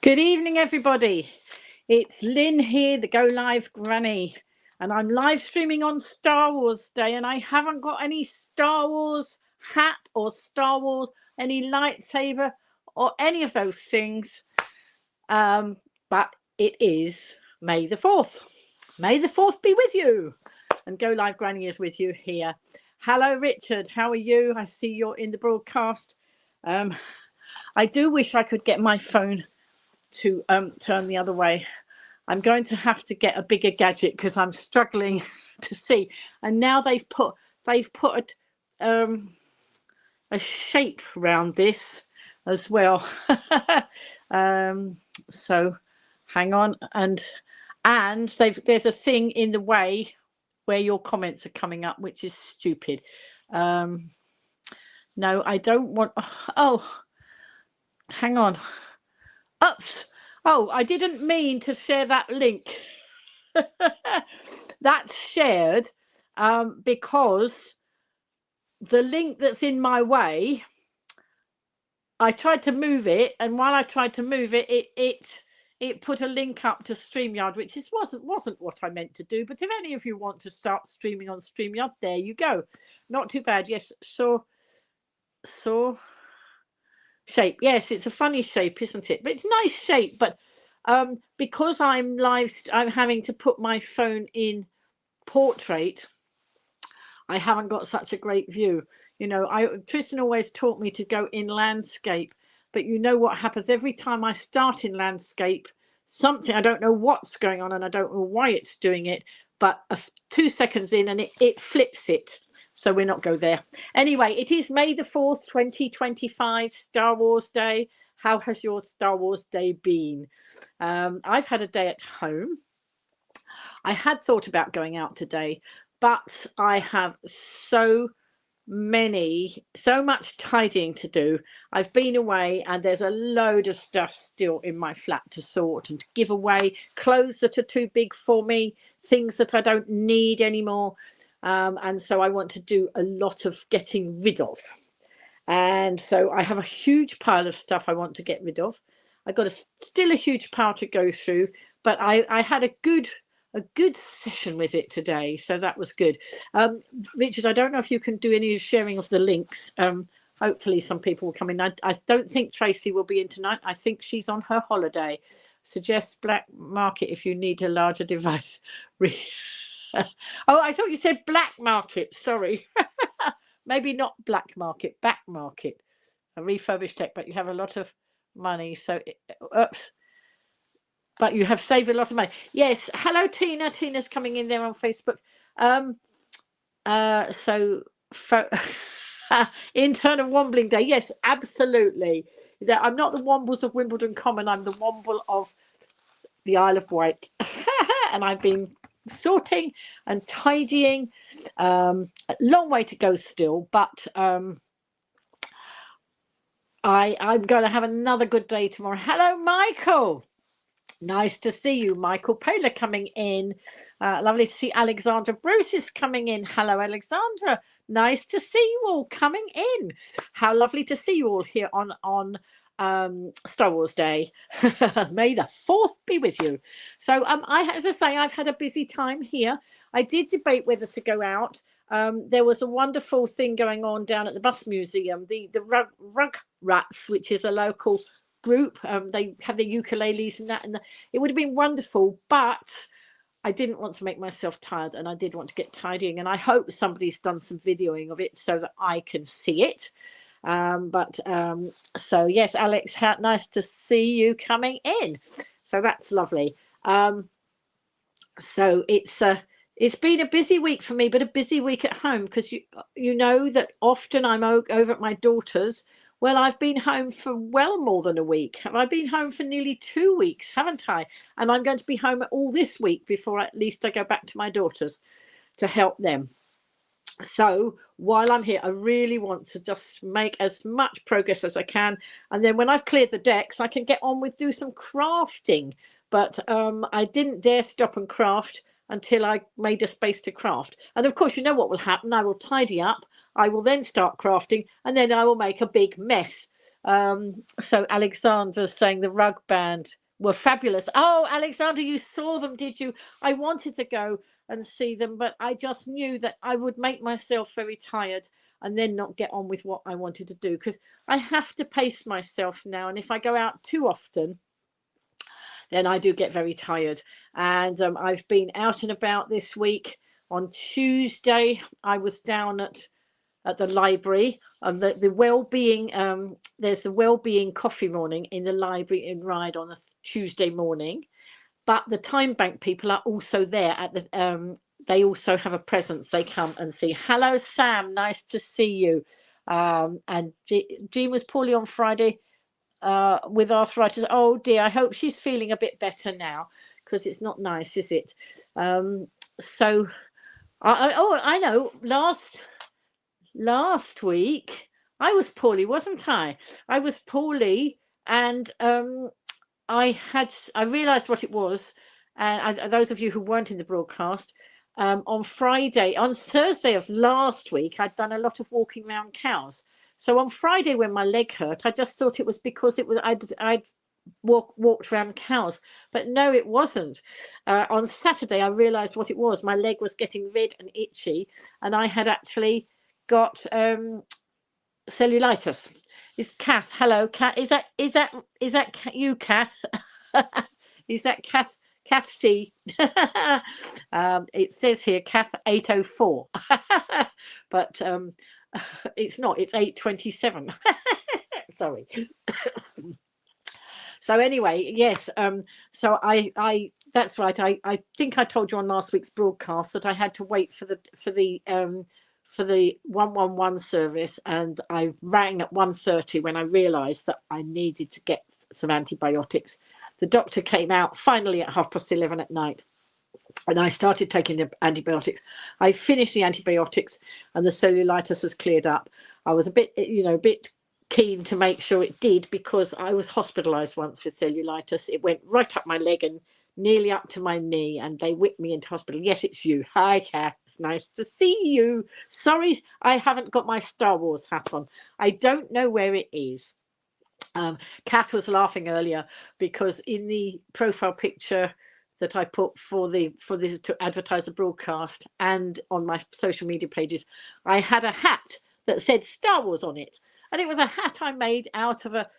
Good evening, everybody. It's Lynn here, the Go Live Granny, and I'm live streaming on Star Wars Day, and I haven't got any Star Wars hat or Star Wars, any lightsaber or any of those things. But it is May the 4th. May the 4th be with you. And Go Live Granny is with you here. Hello, Richard. How are you? I see you're in the broadcast. I do wish I could get my phone to turn the other way. I'm going to have to get a bigger gadget because I'm struggling to see. And now they've put a shape around this as well. So hang on, and there's a thing in the way where your comments are coming up, which is stupid. No, I don't want. Oh, hang on. Oops. Oh, I didn't mean to share that link. That's shared because the link that's in my way, I tried to move it, and while I tried to move it, it put a link up to StreamYard, which wasn't what I meant to do. But if any of you want to start streaming on StreamYard, there you go. Not too bad. Yes, so shape. Yes, it's a funny shape, isn't it? But it's a nice shape. But because I'm having to put my phone in portrait, I haven't got such a great view. You know, Tristan always taught me to go in landscape, but you know what happens every time I start in landscape, something, I don't know what's going on and I don't know why it's doing it, but 2 seconds in and it flips it. So we'll not go there. Anyway, it is May the 4th, 2025, Star Wars Day. How has your Star Wars Day been? I've had a day at home. I had thought about going out today, but I have so much tidying to do. I've been away and there's a load of stuff still in my flat to sort and to give away, clothes that are too big for me, things that I don't need anymore. And so I want to do a lot of getting rid of. And so I have a huge pile of stuff I want to get rid of. I've got still a huge pile to go through, but I had a good session with it today, so that was good. Richard, I don't know if you can do any sharing of the links. Hopefully some people will come in. I don't think Tracy will be in tonight. I think she's on her holiday. Suggest black market if you need a larger device. Oh, I thought you said black market. Sorry. Maybe not black market, back market. A refurbished tech, but you have a lot of money. So, oops. But you have saved a lot of money. Yes. Hello, Tina. Tina's coming in there on Facebook. Internal Wombling Day. Yes, absolutely. I'm not the Wombles of Wimbledon Common. I'm the Womble of the Isle of Wight. And I've been sorting and tidying. A long way to go still, but I'm going to have another good day tomorrow. Hello, Michael. Nice to see you, Michael Paler coming in. Lovely to see Alexandra Bruce is coming in. Hello, Alexandra. Nice to see you all coming in. How lovely to see you all here on Star Wars Day. May the 4th be with you. So as I say, I've had a busy time here. I did debate whether to go out. There was a wonderful thing going on down at the Bus Museum, the Rug Rats, which is a local group. They have the ukuleles and that, and it would have been wonderful, but I didn't want to make myself tired, and I did want to get tidying, and I hope somebody's done some videoing of it so that I can see it. So yes, Alex, nice to see you coming in. So that's lovely. So it's been a busy week for me, but a busy week at home, because you know that often I'm over at my daughter's. Well, I've been home for well more than a week. I've been home for nearly 2 weeks, haven't I? And I'm going to be home all this week before at least I go back to my daughters to help them. So while I'm here, I really want to just make as much progress as I can. And then when I've cleared the decks, I can get on with do some crafting. But I didn't dare stop and craft until I made a space to craft. And of course, you know what will happen. I will tidy up. I will then start crafting, and then I will make a big mess. So Alexandra's saying the rug band were fabulous. Oh, Alexandra, you saw them, did you? I wanted to go and see them, but I just knew that I would make myself very tired and then not get on with what I wanted to do, because I have to pace myself now. And if I go out too often, then I do get very tired. And I've been out and about this week. On Tuesday, I was down at the library, and the well-being, there's the well-being coffee morning in the library in Ryde on a Tuesday morning. But the Time Bank people are also there at the they also have a presence. They come and see. Hello, Sam, nice to see you. And Jean was poorly on Friday with arthritis. Oh dear, I hope she's feeling a bit better now, because it's not nice, is it? So I know, last week I was poorly, wasn't I? I was poorly, and I realized what it was. And those of you who weren't in the broadcast, on Thursday of last week, I'd done a lot of walking around cows. So on Friday, when my leg hurt, I just thought it was because I'd walked around cows, but no, it wasn't. On Saturday, I realized what it was. My leg was getting red and itchy, and I had actually got cellulitis. Is Kath? Hello, Kath. Is that you, Kath? Is that Kath? Kath C. It says here Kath 804, but it's not. It's 827. Sorry. So anyway, yes. So I that's right. I think I told you on last week's broadcast that I had to wait for the 111 service, and I rang at 1:30 when I realized that I needed to get some antibiotics. The doctor came out finally at 11:30 at night, and I started taking the antibiotics. I finished the antibiotics, and the cellulitis has cleared up. I was a bit keen to make sure it did, because I was hospitalized once with cellulitis. It went right up my leg and nearly up to my knee, and they whipped me into hospital. Yes, it's you. Hi, Kath. Nice to see you. Sorry, I haven't got my Star Wars hat on. I don't know where it is. Kath was laughing earlier because in the profile picture that I put for this to advertise the broadcast and on my social media pages, I had a hat that said Star Wars on it, and it was a hat I made out of a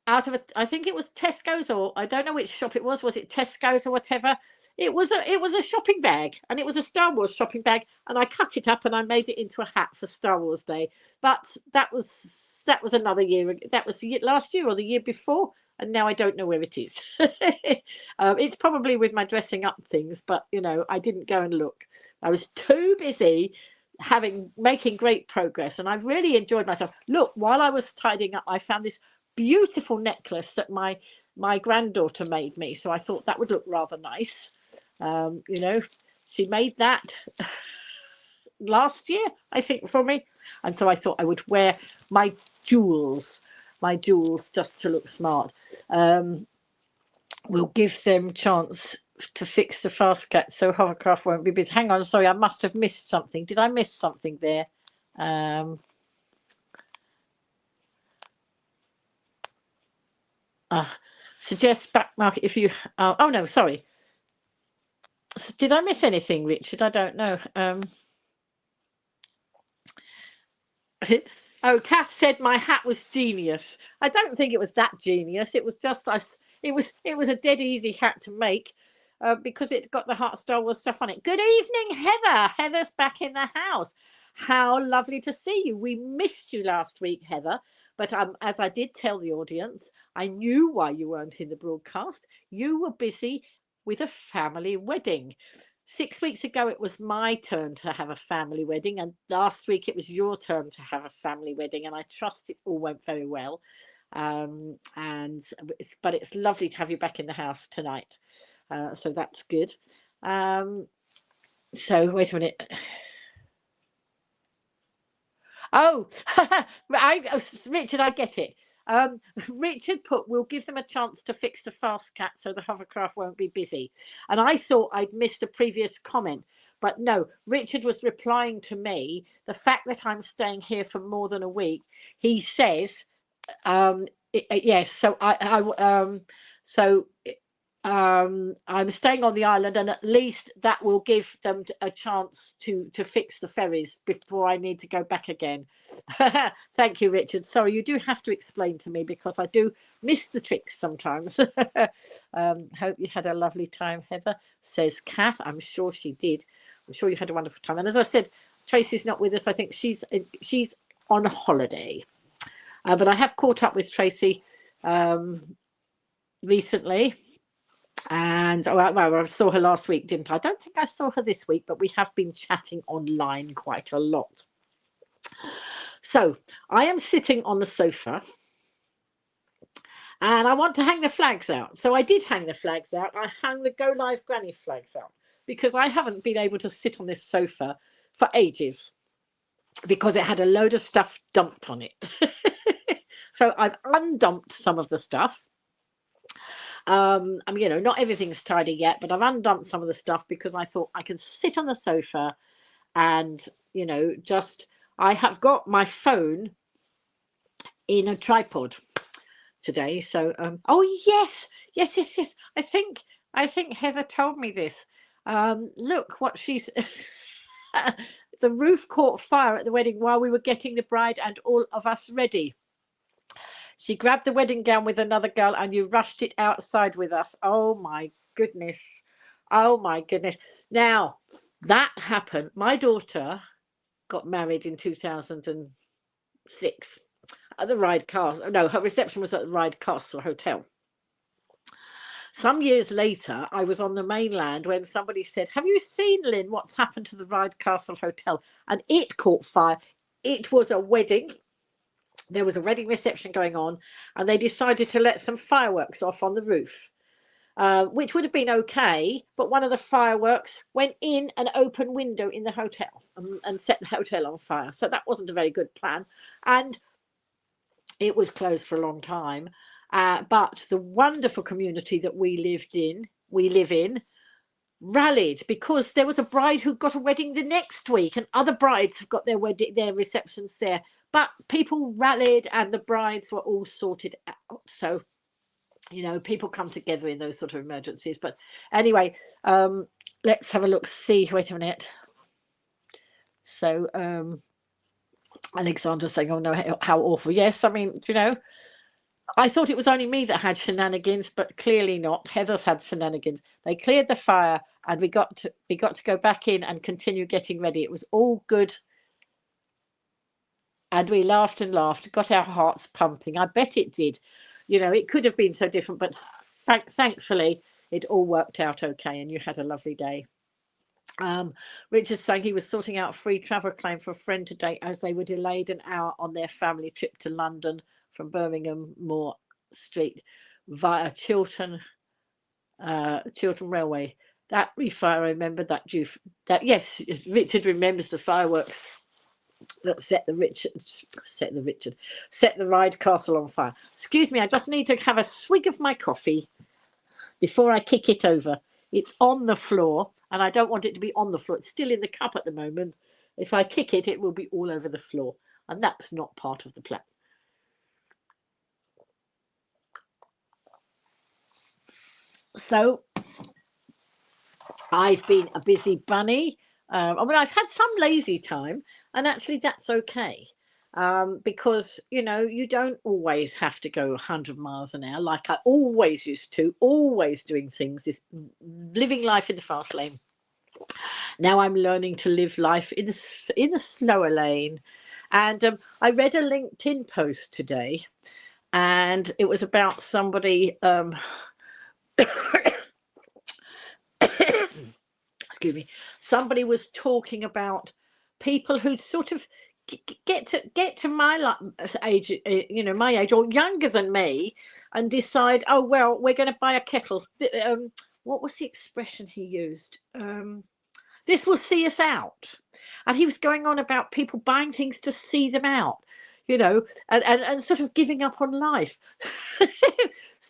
I think it was Tesco's, or I don't know which shop it was. Was it Tesco's or whatever? It was a shopping bag, and it was a Star Wars shopping bag, and I cut it up and I made it into a hat for Star Wars Day. But that was another year. That was last year or the year before, and now I don't know where it is. It's probably with my dressing up things, but I didn't go and look. I was too busy making great progress, and I've really enjoyed myself. Look, while I was tidying up, I found this beautiful necklace that my granddaughter made me, so I thought that would look rather nice. She made that last year, I think, for me, and so I thought I would wear my jewels just to look smart. We'll give them a chance to fix the fast cat so hovercraft won't be busy. Hang on, sorry, I must have missed something. Did I miss something there? Suggest back market if you oh no, sorry, did I miss anything, Richard? I don't know. Oh, Kath said my hat was genius. I don't think it was that genius. It was just it was a dead easy hat to make, because it got the Heart Star Wars stuff on it. Good evening, Heather. Heather's back in the house. How lovely to see you. We missed you last week, Heather. But as I did tell the audience, I knew why you weren't in the broadcast. You were busy with a family wedding. 6 weeks ago, it was my turn to have a family wedding, and last week it was your turn to have a family wedding, and I trust it all went very well. But it's lovely to have you back in the house tonight, so that's good. So wait a minute. Oh, Richard, I get it. Richard put, we'll give them a chance to fix the fast cat so the hovercraft won't be busy. And I thought I'd missed a previous comment, but no, Richard was replying to me. The fact that I'm staying here for more than a week, he says, Yes, so I'm staying on the island, and at least that will give them a chance to fix the ferries before I need to go back again. Thank you, Richard. Sorry, you do have to explain to me because I do miss the tricks sometimes. Hope you had a lovely time, Heather, says Kath. I'm sure she did. I'm sure you had a wonderful time. And as I said, Tracy's not with us. I think she's on holiday. But I have caught up with Tracy recently. And well, I saw her last week, didn't I? I don't think I saw her this week, but we have been chatting online quite a lot. So I am sitting on the sofa and I want to hang the flags out. So I did hang the flags out. I hung the GoliveGranny flags out because I haven't been able to sit on this sofa for ages because it had a load of stuff dumped on it. So I've undumped some of the stuff. I mean, you know, not everything's tidy yet, but I've undumped some of the stuff because I thought I can sit on the sofa and, you know, just, I have got my phone in a tripod today. So, oh yes. I think Heather told me this. Look what she's, the roof caught fire at the wedding while we were getting the bride and all of us ready. She grabbed the wedding gown with another girl and you rushed it outside with us. Oh my goodness. Oh my goodness. Now, that happened. My daughter got married in 2006 at the Ryde Castle. No, her reception was at the Ryde Castle Hotel. Some years later, I was on the mainland when somebody said, have you seen, Lynn, what's happened to the Ryde Castle Hotel? And it caught fire. It was a wedding. There was a wedding reception going on and they decided to let some fireworks off on the roof, which would have been okay. But one of the fireworks went in an open window in the hotel and set the hotel on fire. So that wasn't a very good plan. And it was closed for a long time. But the wonderful community that we live in, rallied because there was a bride who got a wedding the next week and other brides have got their receptions there. But people rallied and the brides were all sorted out. So, you know, people come together in those sort of emergencies. But anyway, let's have a look. See, wait a minute. So, Alexander's saying, oh no, how awful. Yes, I mean, you know, I thought it was only me that had shenanigans, but clearly not. Heather's had shenanigans. They cleared the fire and we got to go back in and continue getting ready. It was all good. And we laughed and laughed, got our hearts pumping. I bet it did. You know, it could have been so different, but thankfully it all worked out okay and you had a lovely day. Richard's saying he was sorting out a free travel claim for a friend today as they were delayed an hour on their family trip to London from Birmingham Moor Street via Chiltern Railway. That refire, I remember that. Yes, Richard remembers the fireworks that set the Ryde Castle on fire. Excuse me, I just need to have a swig of my coffee before I kick it over. It's on the floor and I don't want it to be on the floor. It's still in the cup at the moment. If I kick it, it will be all over the floor and that's not part of the plan. So I've been a busy bunny. I mean, I've had some lazy time and actually that's okay. Because, you know, you don't always have to go 100 miles an hour like I always used to, always doing things, is living life in the fast lane. Now I'm learning to live life in the slower lane. And I read a LinkedIn post today and it was about somebody, excuse me, somebody was talking about people who sort of get to my age, you know, my age or younger than me and decide, oh well, we're going to buy a kettle. What was the expression he used? This will see us out. And he was going on about people buying things to see them out, you know, and sort of giving up on life.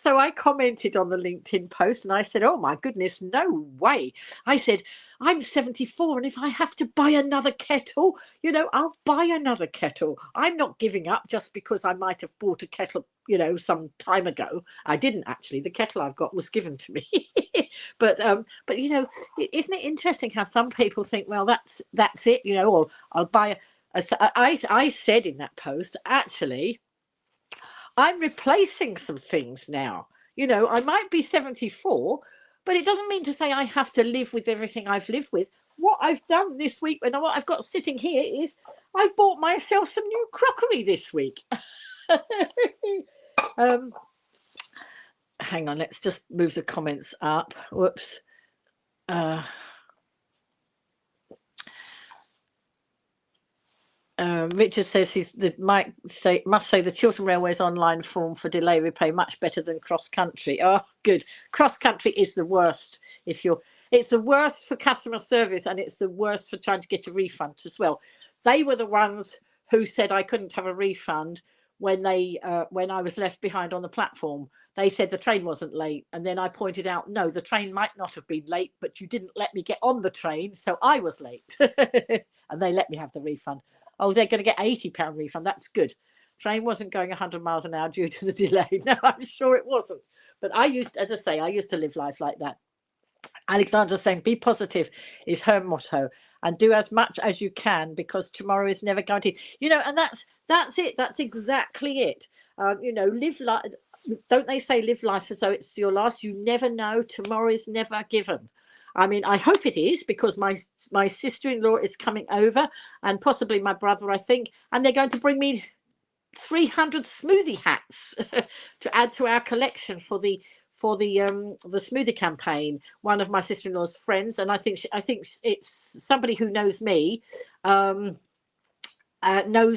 So I commented on the LinkedIn post and I said, oh my goodness, no way. I said, I'm 74 and if I have to buy another kettle, you know, I'll buy another kettle. I'm not giving up just because I might have bought a kettle, you know, some time ago. I didn't actually. The kettle I've got was given to me. But you know, isn't it interesting how some people think, well, that's it, you know, or I'll buy I said in that post, actually, I'm replacing some things now. You know, I might be 74, but it doesn't mean to say I have to live with everything I've lived with. What I've done this week, and what I've got sitting here is I bought myself some new crockery this week. Hang on, let's just move the comments up. Whoops. Richard says must say the Chiltern Railway's online form for delay repay much better than cross country. Oh, good. Cross country is the worst. It's the worst for customer service, and it's the worst for trying to get a refund as well. They were the ones who said I couldn't have a refund when I was left behind on the platform. They said the train wasn't late, and then I pointed out, no, the train might not have been late, but you didn't let me get on the train, so I was late. And they let me have the refund. Oh, they're going to get £80 refund. That's good. Train wasn't going 100 miles an hour due to the delay. No, I'm sure it wasn't. But I used to live life like that. Alexandra's saying, be positive is her motto, and do as much as you can because tomorrow is never guaranteed. You know, and that's it. That's exactly it. You know, live life. Don't they say live life as though it's your last? You never know. Tomorrow is never given. I mean, I hope it is, because my sister-in-law is coming over, and possibly my brother, I think, and they're going to bring me 300 smoothie hats to add to our collection for the smoothie campaign. One of my sister-in-law's friends, and I think it's somebody who knows me, knows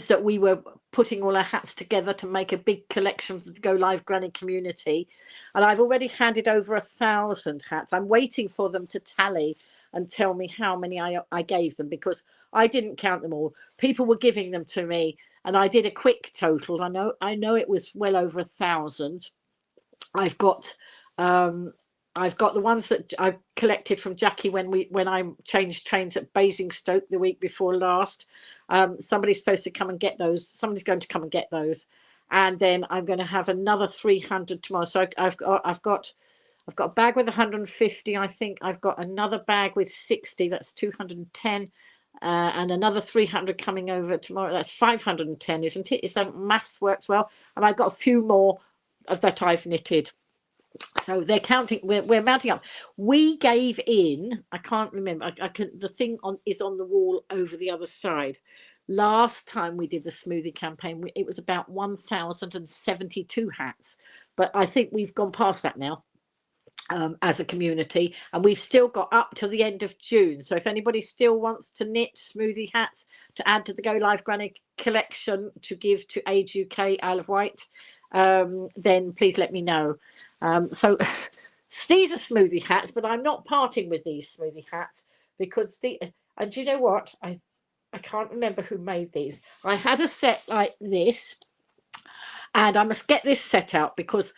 that we were putting all our hats together to make a big collection for the GoliveGranny community, and I've already handed over 1,000 hats. I'm waiting for them to tally and tell me how many I gave them, because I didn't count them all. People were giving them to me, and I did a quick total. I know it was well over 1,000. I've got the ones that I collected from Jackie when I changed trains at Basingstoke the week before last. Somebody's supposed to come and get those. Somebody's going to come and get those, and then I'm going to have another 300 tomorrow. So I've got a bag with 150. I think I've got another bag with 60. That's 210, and another 300 coming over tomorrow. That's 510, isn't it? Is that maths works well? And I've got a few more of that I've knitted. So they're counting. We're mounting up. We gave in. I can't remember. The thing is on the wall over the other side. Last time we did the smoothie campaign, it was about 1,072 hats. But I think we've gone past that now as a community, and we've still got up to the end of June. So if anybody still wants to knit smoothie hats to add to the GoliveGranny collection to give to Age UK Isle of Wight, then please let me know. So these are smoothie hats, but I'm not parting with these smoothie hats because and do you know what? I can't remember who made these. I had a set like this, and I must get this set out because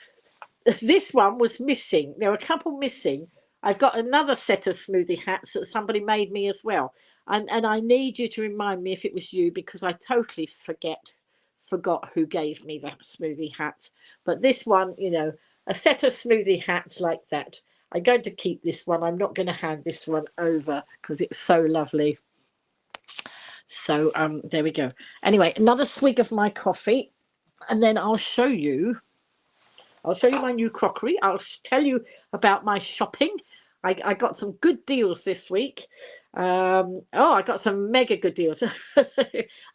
this one was missing. There were a couple missing. I've got another set of smoothie hats that somebody made me as well. And I need you to remind me if it was you, because I totally forgot who gave me that smoothie hats. But this one, you know, a set of smoothie hats like that. I'm going to keep this one. I'm not going to hand this one over because it's so lovely. So there we go. Anyway, another swig of my coffee, and then I'll show you my new crockery. I'll tell you about my shopping. I got some good deals this week. I got some mega good deals.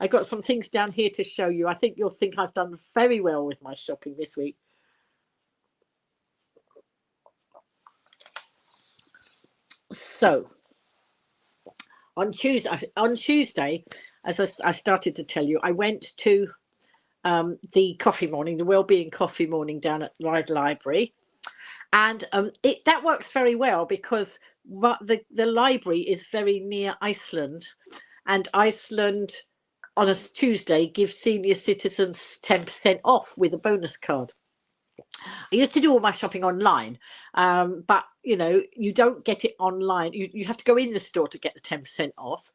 I got some things down here to show you. I think you'll think I've done very well with my shopping this week. So on Tuesday, as I started to tell you, I went to the coffee morning, the Wellbeing Coffee Morning down at Ryde Library, and that works very well because the library is very near Iceland, and Iceland on a Tuesday gives senior citizens 10% off with a bonus card. I used to do all my shopping online, but you know, you don't get it online. You have to go in the store to get the 10% off.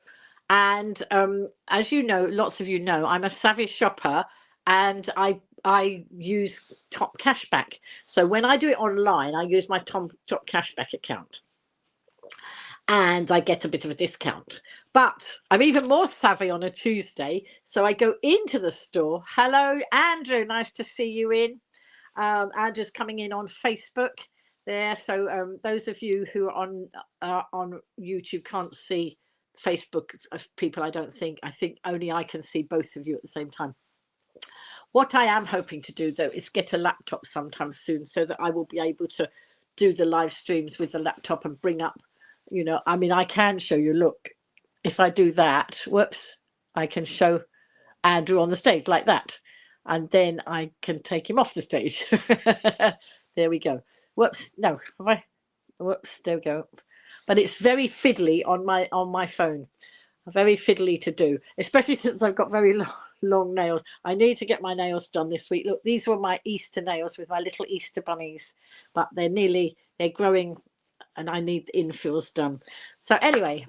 And as you know, lots of you know, I'm a savvy shopper, and I use Top Cashback. So when I do it online, I use my Top Cashback account, and I get a bit of a discount. But I'm even more savvy on a Tuesday, so I go into the store. Hello, Andrew, nice to see you in. Andrew's coming in on Facebook there. So those of you who are on YouTube can't see Facebook of people, I don't think. I think only I can see both of you at the same time. What I am hoping to do, though, is get a laptop sometime soon so that I will be able to do the live streams with the laptop and bring up, you know, I mean, I can show you, look, if I do that, whoops, I can show Andrew on the stage like that. And then I can take him off the stage. There we go. Whoops, no, have I? Whoops, there we go. But it's very fiddly on my phone. Very fiddly to do, especially since I've got very long nails. I need to get my nails done this week. Look, these were my Easter nails with my little Easter bunnies, but they're growing, and I need the infills done. So anyway,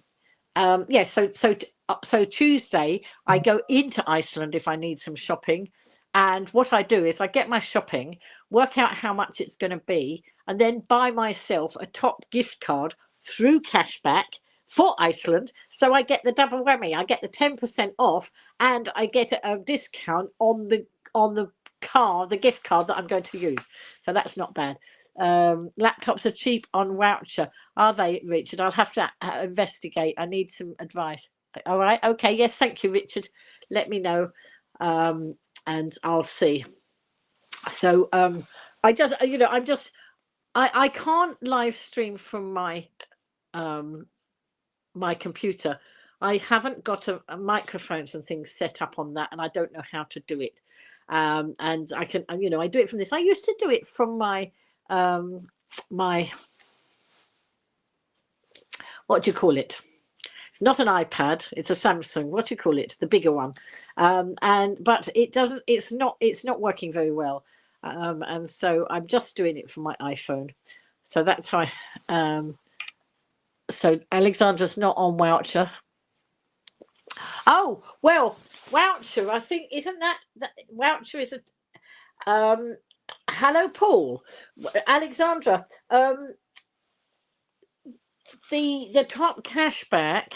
yeah, so Tuesday I go into Iceland if I need some shopping, and what I do is I get my shopping, work out how much it's going to be, and then buy myself a top gift card through Cashback for Iceland. So I get the double whammy. I get the 10% off, and I get a discount on the gift card that I'm going to use. So that's not bad. Laptops are cheap on voucher, are they, Richard? I'll have to investigate. I need some advice. All right, okay, yes, thank you, Richard. Let me know, and I'll see. So I just, you know, I can't live stream from my my computer. I haven't got a microphones and things set up on that, and I don't know how to do it. And I can, you know, I do it from this. I used to do it from my my, what do you call it? It's not an iPad, it's a Samsung. What do you call it? The bigger one. But it doesn't, it's not working very well. And so I'm just doing it from my iPhone. So that's why. So Alexandra's not on voucher. Oh, well, voucher, I think, isn't that voucher is a hello, Paul. Alexandra, the top cashback,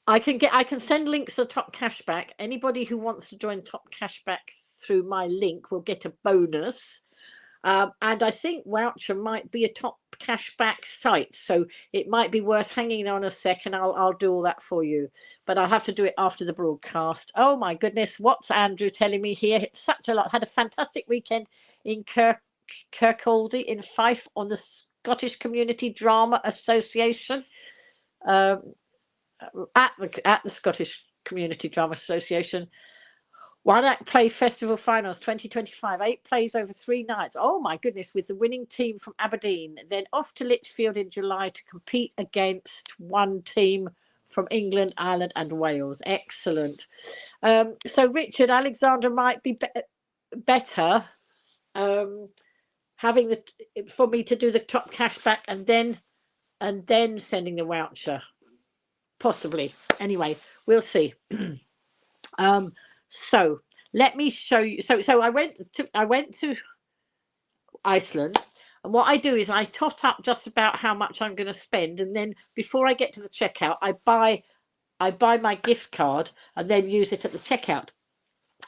I can send links to top cashback. Anybody who wants to join top cashback through my link will get a bonus. And I think voucher might be a top cashback site, so it might be worth hanging on a second. I'll do all that for you, but I'll have to do it after the broadcast. Oh my goodness, what's Andrew telling me here? It's such a lot. Had a fantastic weekend in Kirkcaldy in Fife on the Scottish Community Drama Association. At the Scottish Community Drama Association. One Act Play Festival Finals 2025, 8 plays over 3 nights. Oh my goodness, with the winning team from Aberdeen. Then off to Lichfield in July to compete against one team from England, Ireland and Wales. Excellent. So Richard, Alexander might be better having for me to do the top cashback and then sending the voucher. Possibly. Anyway, we'll see. So let me show you. So I went to Iceland, and what I do is I tot up just about how much I'm going to spend, and then before I get to the checkout, I buy my gift card and then use it at the checkout.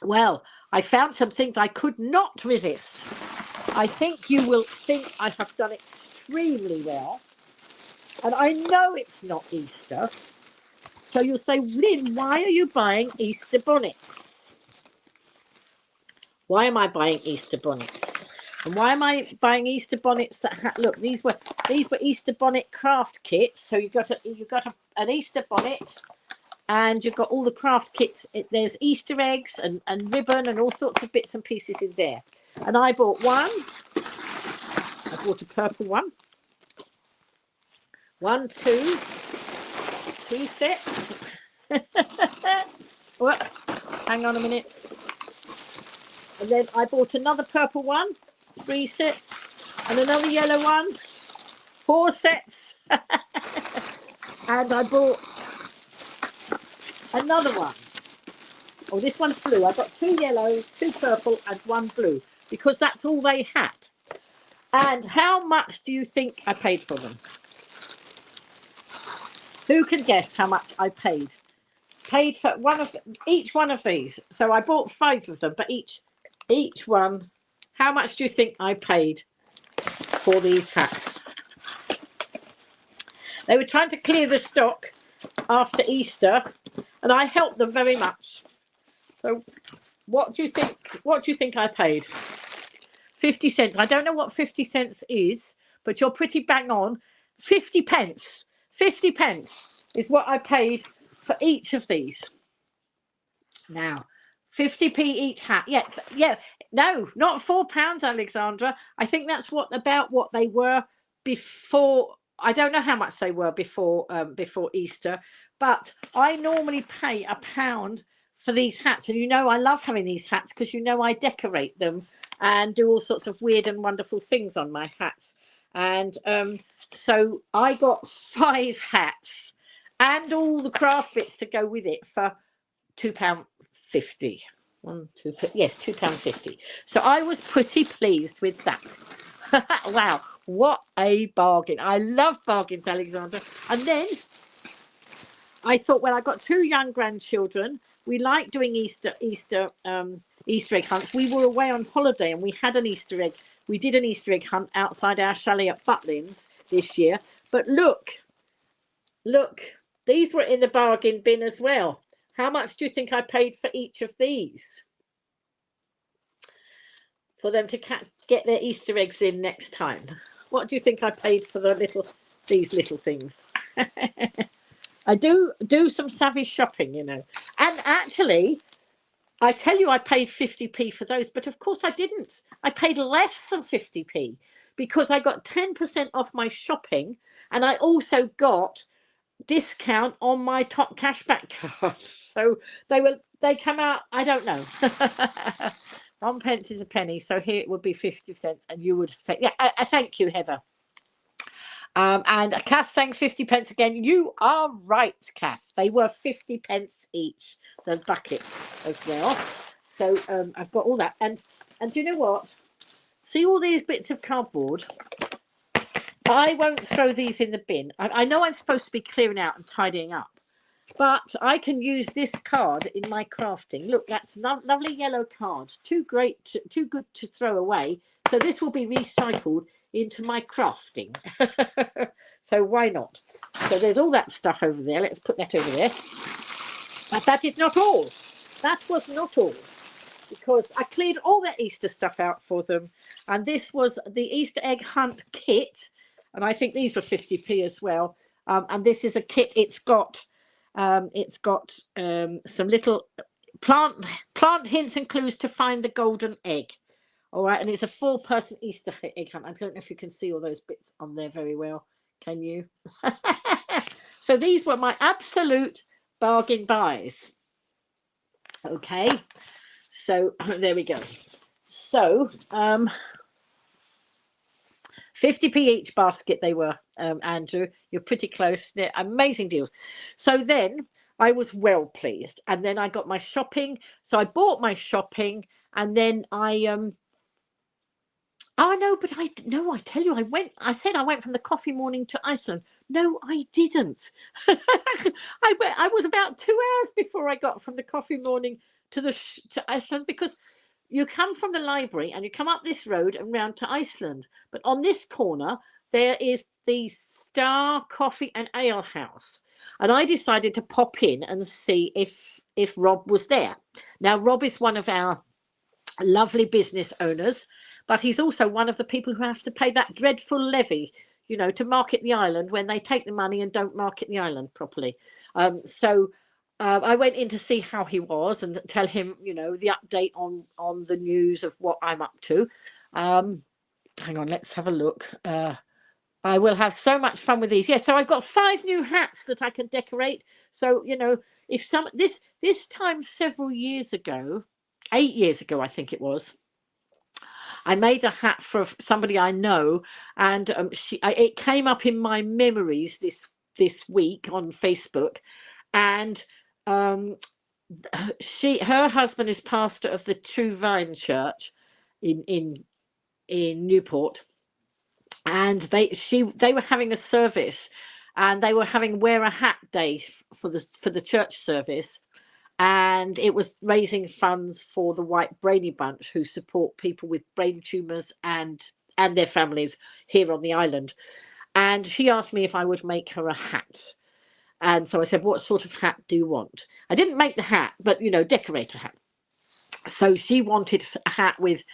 Well, I found some things I could not resist. I think you will think I have done extremely well, and I know it's not Easter. So you'll say, Lynn, why are you buying Easter bonnets? Why am I buying Easter bonnets? And why am I buying Easter bonnets that look, these were Easter bonnet craft kits. So you got an Easter bonnet, and you've got all the craft kits. There's Easter eggs and ribbon and all sorts of bits and pieces in there. And I bought one. I bought a purple one. 2 sets. Well, hang on a minute. And then I bought another purple one. 3 sets, and another yellow one, 4 sets. And I bought another one. Oh, this one's blue. I got 2 yellow, 2 purple, and 1 blue, because that's all they had. And how much do you think I paid for them? Who can guess how much I paid? Paid for each one of these. So I bought 5 of them, but each one. How much do you think I paid for these hats? They were trying to clear the stock after Easter, and I helped them very much. So what do you think? What do you think I paid? 50 cents. I don't know what 50 cents is, but you're pretty bang on. 50 pence. 50 pence is what I paid for each of these. Now, 50p each hat. Yeah. No, not £4, Alexandra. I think that's about what they were before. I don't know how much they were before Easter, but I normally pay £1 for these hats. And I love having these hats because I decorate them and do all sorts of weird and wonderful things on my hats. And so I got 5 hats and all the craft bits to go with it for £2.50. Yes, £2.50. So I was pretty pleased with that. Wow, what a bargain. I love bargains, Alexandra. And then I thought, well, I've got 2 young grandchildren. We like doing Easter egg hunts. We were away on holiday and we had an Easter egg. We did an Easter egg hunt outside our chalet at Butlins this year. But look, these were in the bargain bin as well. How much do you think I paid for each of these? For them to get their Easter eggs in next time. What do you think I paid for these little things? I do some savvy shopping, And actually, I tell you, I paid 50p for those, but of course I didn't. I paid less than 50p because I got 10% off my shopping, and I also got discount on my top cashback card. So they come out, I don't know. 1 pence is a penny, so here it would be 50 cents, and you would say, yeah, I thank you, Heather. And Kath saying 50 pence again. You are right, Kath. They were 50 pence each, the bucket as well. So I've got all that. And do you know what? See all these bits of cardboard? I won't throw these in the bin. I know I'm supposed to be clearing out and tidying up, but I can use this card in my crafting. Look, that's lovely yellow card. Too good to throw away. So this will be recycled into my crafting. So why not? So there's all that stuff over there. Let's put that over there. But that is not all. That was not all, because I cleared all that Easter stuff out for them. And this was the Easter egg hunt kit. And I think these were 50p as well. And this is a kit. It's got some little plant hints and clues to find the golden egg. All right, and it's a 4-person Easter egg hunt. I don't know if you can see all those bits on there very well. Can you? So these were my absolute bargain buys. Okay, so there we go. So 50p each basket they were, Andrew. You're pretty close. They're amazing deals. So then I was well pleased. And then I got my shopping. So I bought my shopping, and then I oh no, but I tell you, I said I went from the coffee morning to Iceland. No, I didn't. I was about 2 hours before I got from the coffee morning to Iceland, because you come from the library and you come up this road and round to Iceland. But on this corner, there is the Star Coffee and Ale House. And I decided to pop in and see if Rob was there. Now, Rob is one of our lovely business owners, but he's also one of the people who have to pay that dreadful levy, to market the island when they take the money and don't market the island properly. So I went in to see how he was and tell him, the update on the news of what I'm up to. Hang on, let's have a look. I will have so much fun with these. Yeah, so I've got 5 new hats that I can decorate. So, if this time several years ago, 8 years ago, I think it was, I made a hat for somebody I know, and it came up in my memories this week on Facebook, and her husband is pastor of the True Vine Church in Newport, and they were having a service, and they were having wear a hat day for the church service, and it was raising funds for the White Brainy Bunch, who support people with brain tumours and their families here on the island. And she asked me if I would make her a hat. And so I said, what sort of hat do you want? I didn't make the hat, but, decorate a hat. So she wanted a hat with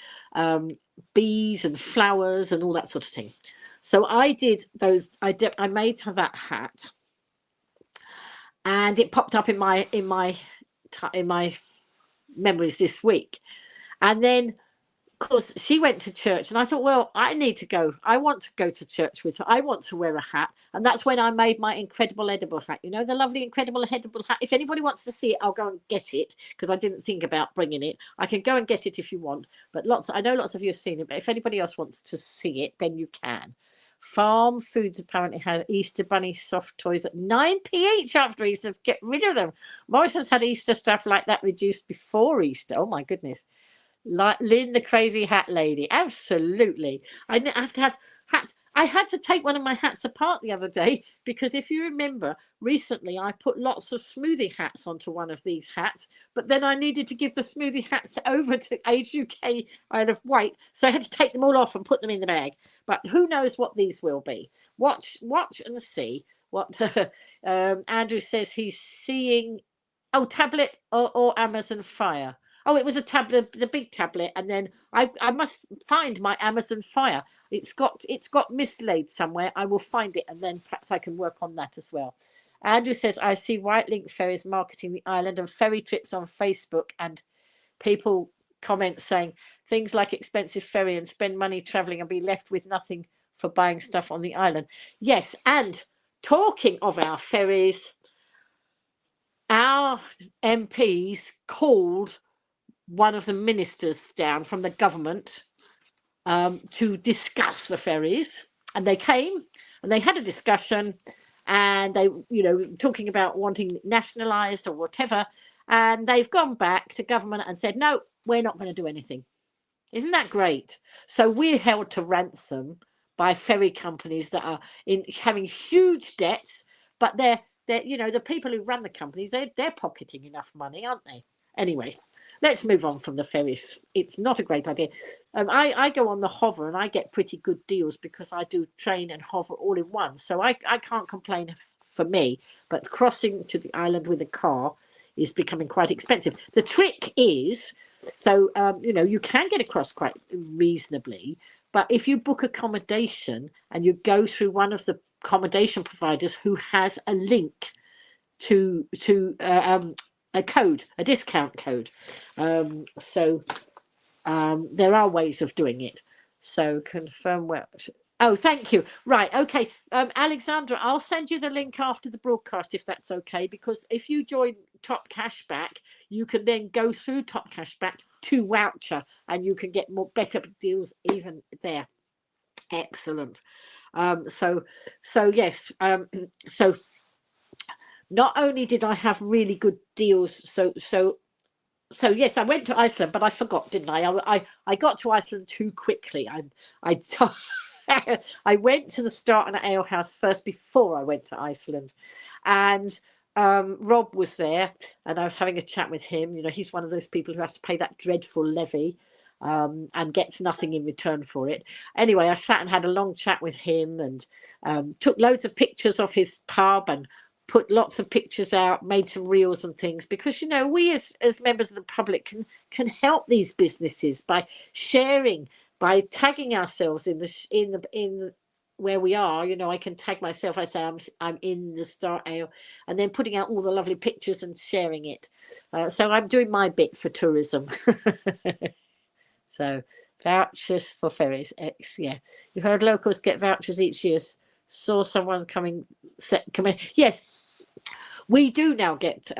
bees and flowers and all that sort of thing. So I did those. I made her that hat, and it popped up in my memories this week. And then, of course, she went to church, and I thought, well, I need to go. I want to go to church with her. I want to wear a hat. And that's when I made my incredible edible hat. The lovely incredible edible hat. If anybody wants to see it, I'll go and get it, because I didn't think about bringing it. I can go and get it if you want. But I know lots of you have seen it, but if anybody else wants to see it, then you can. Farm Foods apparently had Easter Bunny soft toys at 9p each after Easter. Get rid of them. Morrison's had Easter stuff like that reduced before Easter. Oh, my goodness. Like Lynn, the crazy hat lady. Absolutely. I have to have hats. I had to take one of my hats apart the other day, because if you remember, recently I put lots of smoothie hats onto one of these hats, but then I needed to give the smoothie hats over to Age UK Isle of Wight, so I had to take them all off and put them in the bag. But who knows what these will be. Watch and see what Andrew says he's seeing. Oh, tablet or Amazon Fire. Oh, it was a tablet, the big tablet, and then I must find my Amazon Fire. It's got mislaid somewhere. I will find it, and then perhaps I can work on that as well. Andrew says, I see White Link Ferries marketing the island and ferry trips on Facebook, and people comment saying things like expensive ferry and spend money travelling and be left with nothing for buying stuff on the island. Yes, and talking of our ferries, our MPs called one of the ministers down from the government to discuss the ferries, and they came and they had a discussion, and they talking about wanting nationalized or whatever, and they've gone back to government and said, no, we're not going to do anything. Isn't that great? So we're held to ransom by ferry companies that are having huge debts, but they're the people who run the companies, they're pocketing enough money, aren't they? Anyway, let's move on from the ferries. It's not a great idea. I go on the hover, and I get pretty good deals because I do train and hover all in one. So I can't complain for me. But crossing to the island with a car is becoming quite expensive. The trick is, so you can get across quite reasonably, but if you book accommodation and you go through one of the accommodation providers who has a link to a code, a discount code, there are ways of doing it. So confirm where. Oh, thank you. Right, okay. Alexandra, I'll send you the link after the broadcast if that's okay, because if you join Top Cashback, you can then go through Top Cashback to Voucher, and you can get better deals even there. Excellent. So yes. So not only did I have really good deals, so yes, I went to Iceland, but I forgot, didn't I? I got to Iceland too quickly. I went to the Start and Ale House first before I went to Iceland, and Rob was there, and I was having a chat with him. He's one of those people who has to pay that dreadful levy, and gets nothing in return for it. Anyway, I sat and had a long chat with him, and took loads of pictures of his pub, and put lots of pictures out, made some reels and things, because we as members of the public can help these businesses by sharing, by tagging ourselves in where we are. I can tag myself. I say I'm in the Star Ale, and then putting out all the lovely pictures and sharing it. So I'm doing my bit for tourism. So vouchers for ferries. Yeah, you heard locals get vouchers each year. Saw someone coming. Yes. We do now get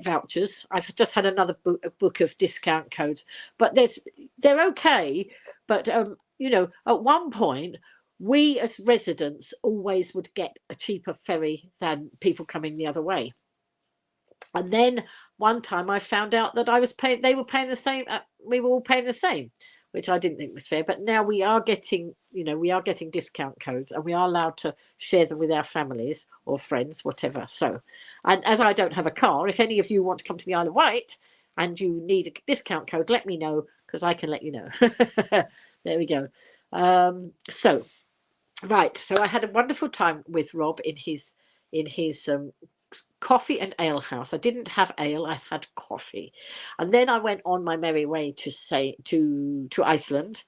vouchers. I've just had another book of discount codes, but they're okay. But you know, at one point, we as residents always would get a cheaper ferry than people coming the other way. And then one time I found out that I was paying, they were paying the same, we were all paying the same, which I didn't think was fair. But now we are getting, you know, we are getting discount codes, and we are allowed to share them with our families or friends, whatever. So, and as I don't have a car, if any of you want to come to the Isle of Wight and you need a discount code, let me know, because I can let you know. There we go. So, right. So I had a wonderful time with Rob in his coffee and ale house. I didn't have ale, I had coffee. And then I went on my merry way to Iceland.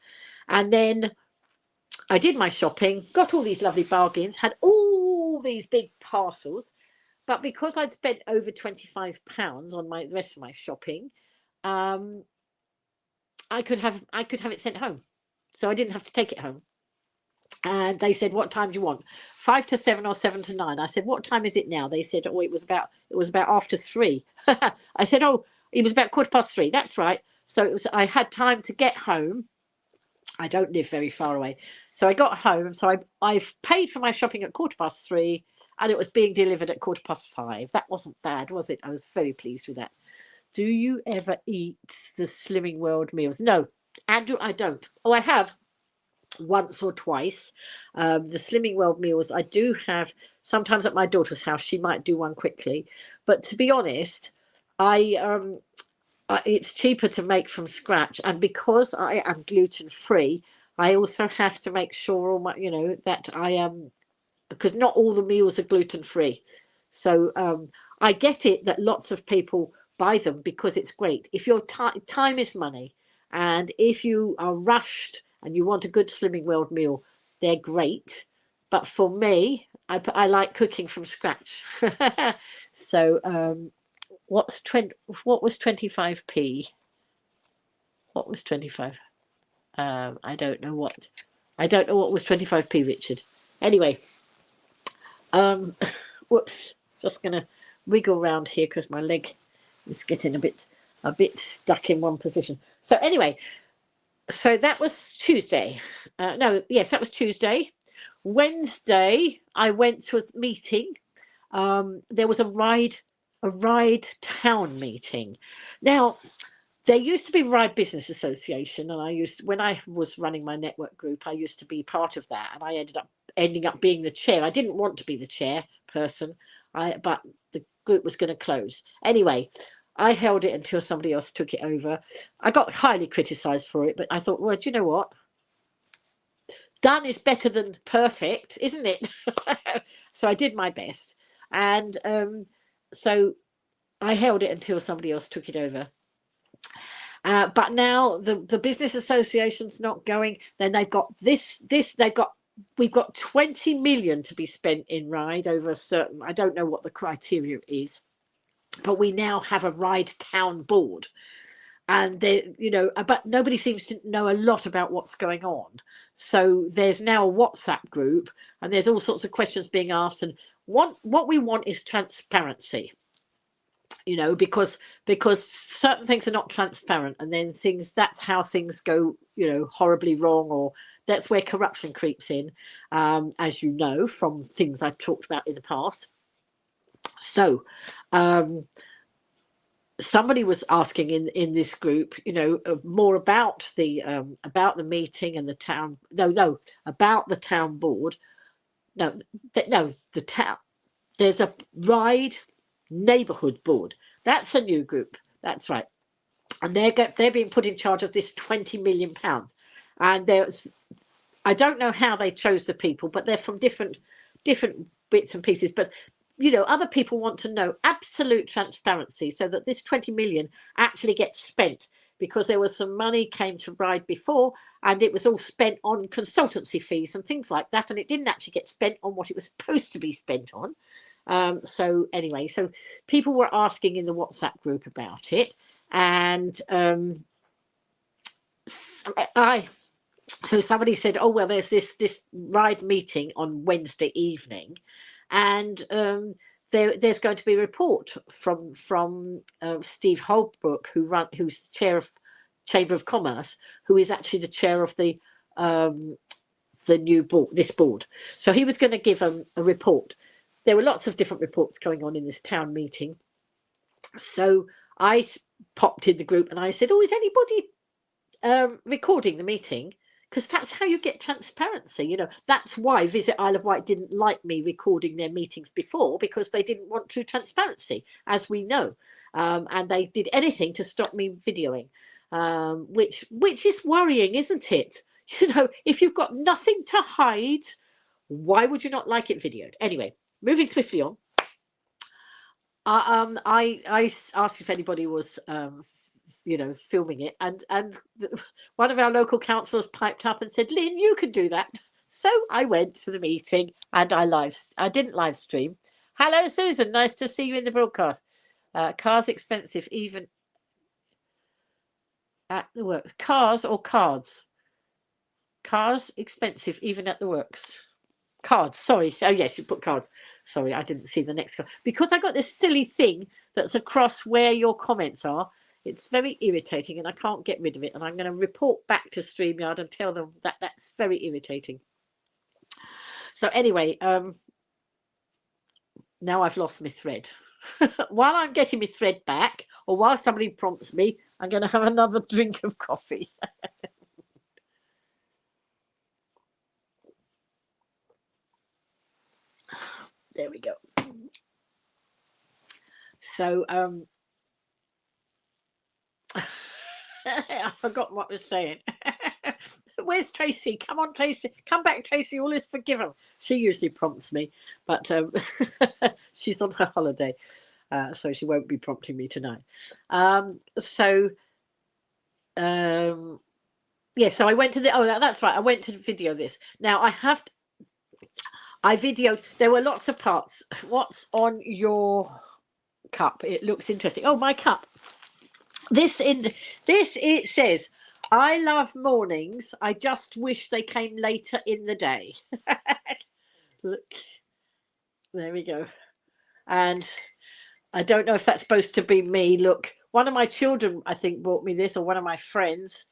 And then I did my shopping, got all these lovely bargains, had all these big parcels. But because I'd spent over £25 on the rest of my shopping, I could have it sent home. So I didn't have to take it home. And they said, what time do you want? 5 to 7 or 7 to 9. I said, what time is it now? They said, oh, it was about after 3. I said, oh, it was about 3:15. That's right. So I had time to get home. I don't live very far away. So I got home. So I paid for my shopping at 3:15, and it was being delivered at 5:15. That wasn't bad, was it? I was very pleased with that. Do you ever eat the Slimming World meals? No, Andrew, I don't. Oh, I have once or twice. The Slimming World meals I do have sometimes at my daughter's house. She might do one quickly, but to be honest, it's cheaper to make from scratch, and because I am gluten free, I also have to make sure all my, you know, that I am, because not all the meals are gluten free. So I get it that lots of people buy them because it's great. If your time is money, and if you are rushed and you want a good Slimming World meal, they're great. But for me, I like cooking from scratch. So what was 25p? What was 25? I don't know what was 25p, Richard. Anyway, whoops, just gonna wiggle around here because my leg is getting a bit stuck in one position. So anyway, so that was Tuesday. That was Tuesday. Wednesday, I went to a meeting. There was a ride town meeting. Now, there used to be Ride Business Association, and when I was running my network group, I used to be part of that, and I ending up being the chair. I didn't want to be the chair person, but the group was going to close. Anyway, I held it until somebody else took it over. I got highly criticised for it, but I thought, well, do you know what? Done is better than perfect, isn't it? So I did my best, and so I held it until somebody else took it over. But now the business association's not going. Then they've got we've got 20 million to be spent in Ride over a certain, I don't know what the criteria is, but we now have a Ride Town board, and they, you know, but nobody seems to know a lot about what's going on. So there's now a WhatsApp group, and there's all sorts of questions being asked, and what we want is transparency. You know, because certain things are not transparent, and then that's how things go, you know, horribly wrong, or that's where corruption creeps in, as you know from things I've talked about in the past. So somebody was asking in this group, you know, more about the meeting and the town. No, about the town board. The town. There's a Ride neighbourhood board. That's a new group. That's right, and they're being put in charge of this £20 million. And I don't know how they chose the people, but they're from different bits and pieces. But you know, other people want to know absolute transparency so that this 20 million actually gets spent, because there was some money came to Ride before, and it was all spent on consultancy fees and things like that, and it didn't actually get spent on what it was supposed to be spent on. So anyway, so people were asking in the WhatsApp group about it, and so somebody said, oh, well, there's this Ride meeting on Wednesday evening, and there's going to be a report from Steve Holbrook, who's Chamber of Commerce, who is actually the chair of the new board, this board. So he was going to give a report. There were lots of different reports going on in this town meeting. So I popped in the group and I said, oh, is anybody recording the meeting? Because that's how you get transparency. You know, that's why Visit Isle of Wight didn't like me recording their meetings before, because they didn't want true transparency, as we know. And they did anything to stop me videoing, which is worrying, isn't it? You know, if you've got nothing to hide, why would you not like it videoed? Anyway, moving swiftly on. I asked if anybody was you know, filming it, and one of our local councillors piped up and said, Lynn, you can do that. So I went to the meeting and I didn't live stream. Hello, Susan, nice to see you in the broadcast. Cars expensive even at the works. Cars or cards? Cars expensive even at the works. Cards, sorry. Oh yes, you put cards. Sorry, I didn't see the next one because I got this silly thing that's across where your comments are. It's very irritating and I can't get rid of it, and I'm going to report back to StreamYard and tell them that that's very irritating. So anyway, now I've lost my thread. While I'm getting my thread back, or while somebody prompts me, I'm going to have another drink of coffee. There we go. So I forgot what I was saying. Where's Tracy? Come on, Tracy. Come back, Tracy. All is forgiven. She usually prompts me, but she's on her holiday, so she won't be prompting me tonight. Yeah, so I went to the. Oh, that's right. I went to video this. Now I videoed. There were lots of parts. What's on your cup? It looks interesting. Oh, my cup. This it says, I love mornings. I just wish they came later in the day. Look, there we go. And I don't know if that's supposed to be me. Look, one of my children, I think, bought me this, or one of my friends.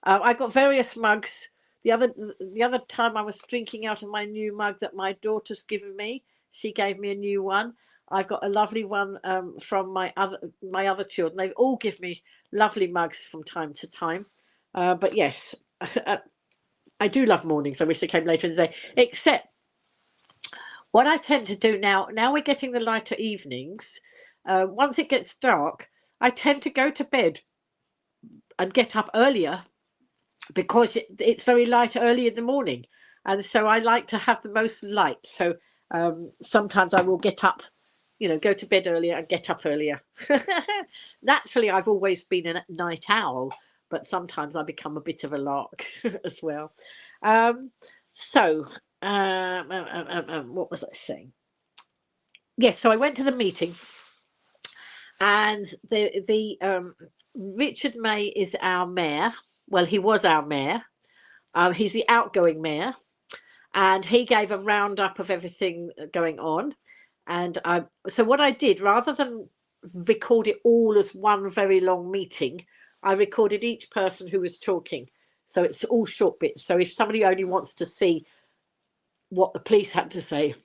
I got various mugs. The other time I was drinking out of my new mug that my daughter's given me. She gave me a new one. I've got a lovely one from my other children. They've all given me lovely mugs from time to time. But yes, I do love mornings. I wish they came later in the day. Except what I tend to do now we're getting the lighter evenings. Once it gets dark, I tend to go to bed and get up earlier because it's very light early in the morning. And so I like to have the most light. So sometimes I will get up, you know, go to bed earlier and get up earlier. Naturally, I've always been a night owl, but sometimes I become a bit of a lark as well. What was I saying? Yes, so I went to the meeting, and the Richard May is our mayor. Well, he was our mayor. He's the outgoing mayor, and he gave a roundup of everything going on. And so what I did, rather than record it all as one very long meeting, I recorded each person who was talking. So it's all short bits. So if somebody only wants to see what the police had to say,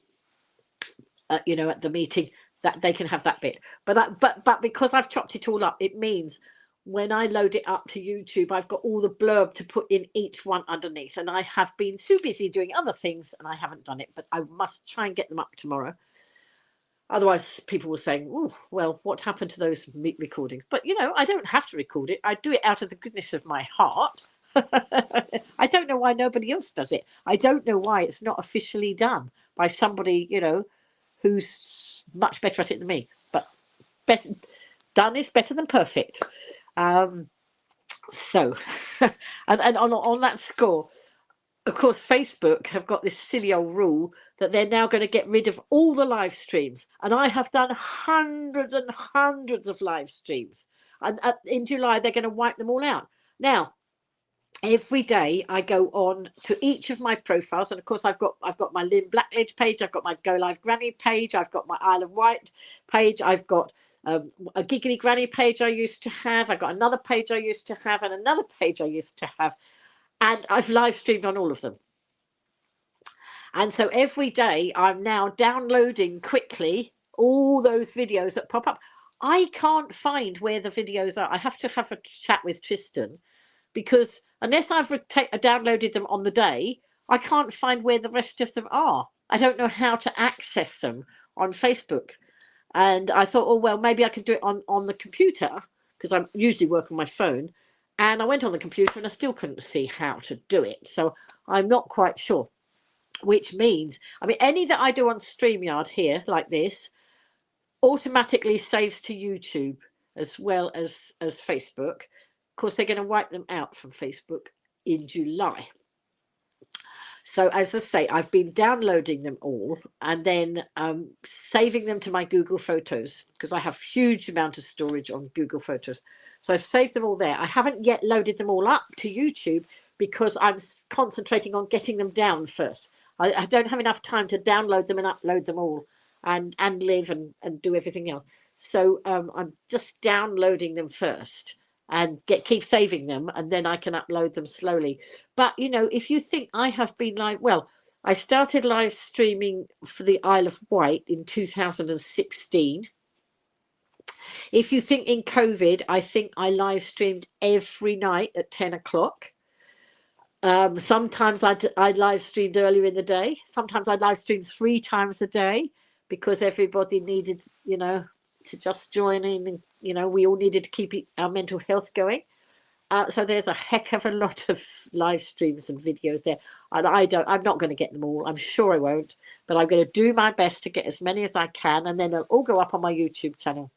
you know, at the meeting, that they can have that bit. But because I've chopped it all up, it means when I load it up to YouTube, I've got all the blurb to put in each one underneath. And I have been too busy doing other things and I haven't done it, but I must try and get them up tomorrow. Otherwise, people were saying, oh, well, what happened to those recordings? But, you know, I don't have to record it. I do it out of the goodness of my heart. I don't know why nobody else does it. I don't know why it's not officially done by somebody, you know, who's much better at it than me. But done is better than perfect. And on that score, of course, Facebook have got this silly old rule that they're now going to get rid of all the live streams. And I have done hundreds and hundreds of live streams. And in July, they're going to wipe them all out. Now, every day I go on to each of my profiles. And of course, I've got my Lynn Blackledge page. I've got my GoliveGranny page. I've got my Isle of Wight page. I've got a Giggly Granny page I used to have. I got another page I used to have, and another page I used to have, and I've live streamed on all of them. And so every day I'm now downloading quickly all those videos that pop up. I can't find where the videos are. I have to have a chat with Tristan, because unless I've downloaded them on the day, I can't find where the rest of them are. I don't know how to access them on Facebook. And I thought, oh, well, maybe I could do it on the computer, because I usually work on my phone. And I went on the computer and I still couldn't see how to do it. So I'm not quite sure, which means, I mean, any that I do on StreamYard here, like this, automatically saves to YouTube as well as Facebook. Of course, they're going to wipe them out from Facebook in July. So as I say, I've been downloading them all and then saving them to my Google Photos, because I have huge amount of storage on Google Photos. So I've saved them all there. I haven't yet loaded them all up to YouTube because I'm concentrating on getting them down first. I don't have enough time to download them and upload them all and live and do everything else. So I'm just downloading them first and keep saving them, and then I can upload them slowly. But, you know, if you think I have been I started live streaming for the Isle of Wight in 2016. If you think in COVID, I think I live streamed every night at 10 o'clock. Sometimes I live streamed earlier in the day. Sometimes I live streamed 3 times a day, because everybody needed, you know, to just join in, and, you know, we all needed to keep our mental health going. So there's a heck of a lot of live streams and videos there. And I'm not going to get them all. I'm sure I won't, but I'm going to do my best to get as many as I can. And then they'll all go up on my YouTube channel.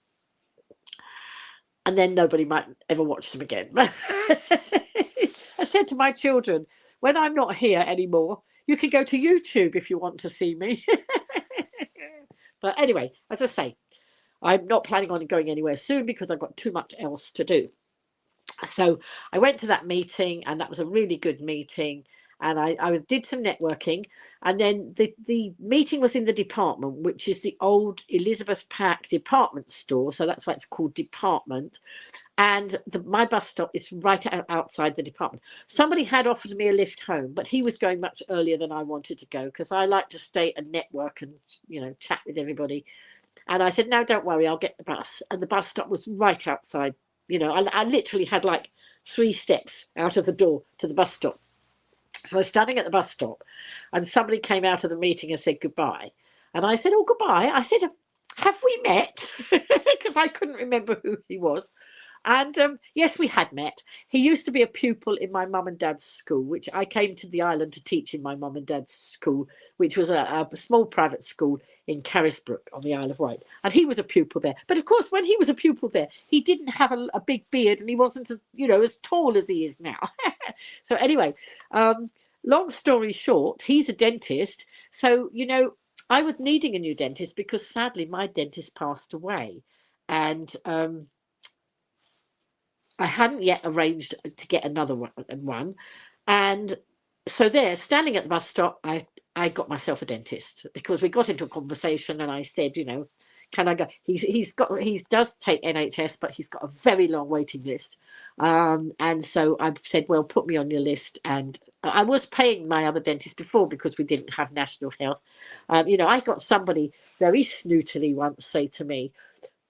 And then nobody might ever watch them again. I said to my children, when I'm not here anymore, you can go to YouTube if you want to see me. But anyway, as I say, I'm not planning on going anywhere soon because I've got too much else to do. So I went to that meeting, and that was a really good meeting. And I did some networking, and then the meeting was in the department, which is the old Elizabeth Pack department store. So that's why it's called department. And my bus stop is right outside the department. Somebody had offered me a lift home, but he was going much earlier than I wanted to go, because I like to stay and network and, you know, chat with everybody. And I said, no, don't worry, I'll get the bus. And the bus stop was right outside. You know, I literally had like 3 steps out of the door to the bus stop. So I was standing at the bus stop, and somebody came out of the meeting and said goodbye. And I said, oh, goodbye. I said, have we met? Because I couldn't remember who he was. And yes, we had met. He used to be a pupil in my mum and dad's school, which I came to the island to teach in my mum and dad's school, which was a small private school in Carisbrooke on the Isle of Wight. And he was a pupil there. But of course, when he was a pupil there, he didn't have a big beard, and he wasn't as, you know, as tall as he is now. So anyway, long story short, he's a dentist. So, you know, I was needing a new dentist because sadly my dentist passed away. And I hadn't yet arranged to get another one. And so there, standing at the bus stop, I got myself a dentist, because we got into a conversation, and I said, you know, can I go? He does take NHS, but he's got a very long waiting list. And so I said, well, put me on your list. And I was paying my other dentist before because we didn't have national health. You know, I got somebody very snootily once say to me,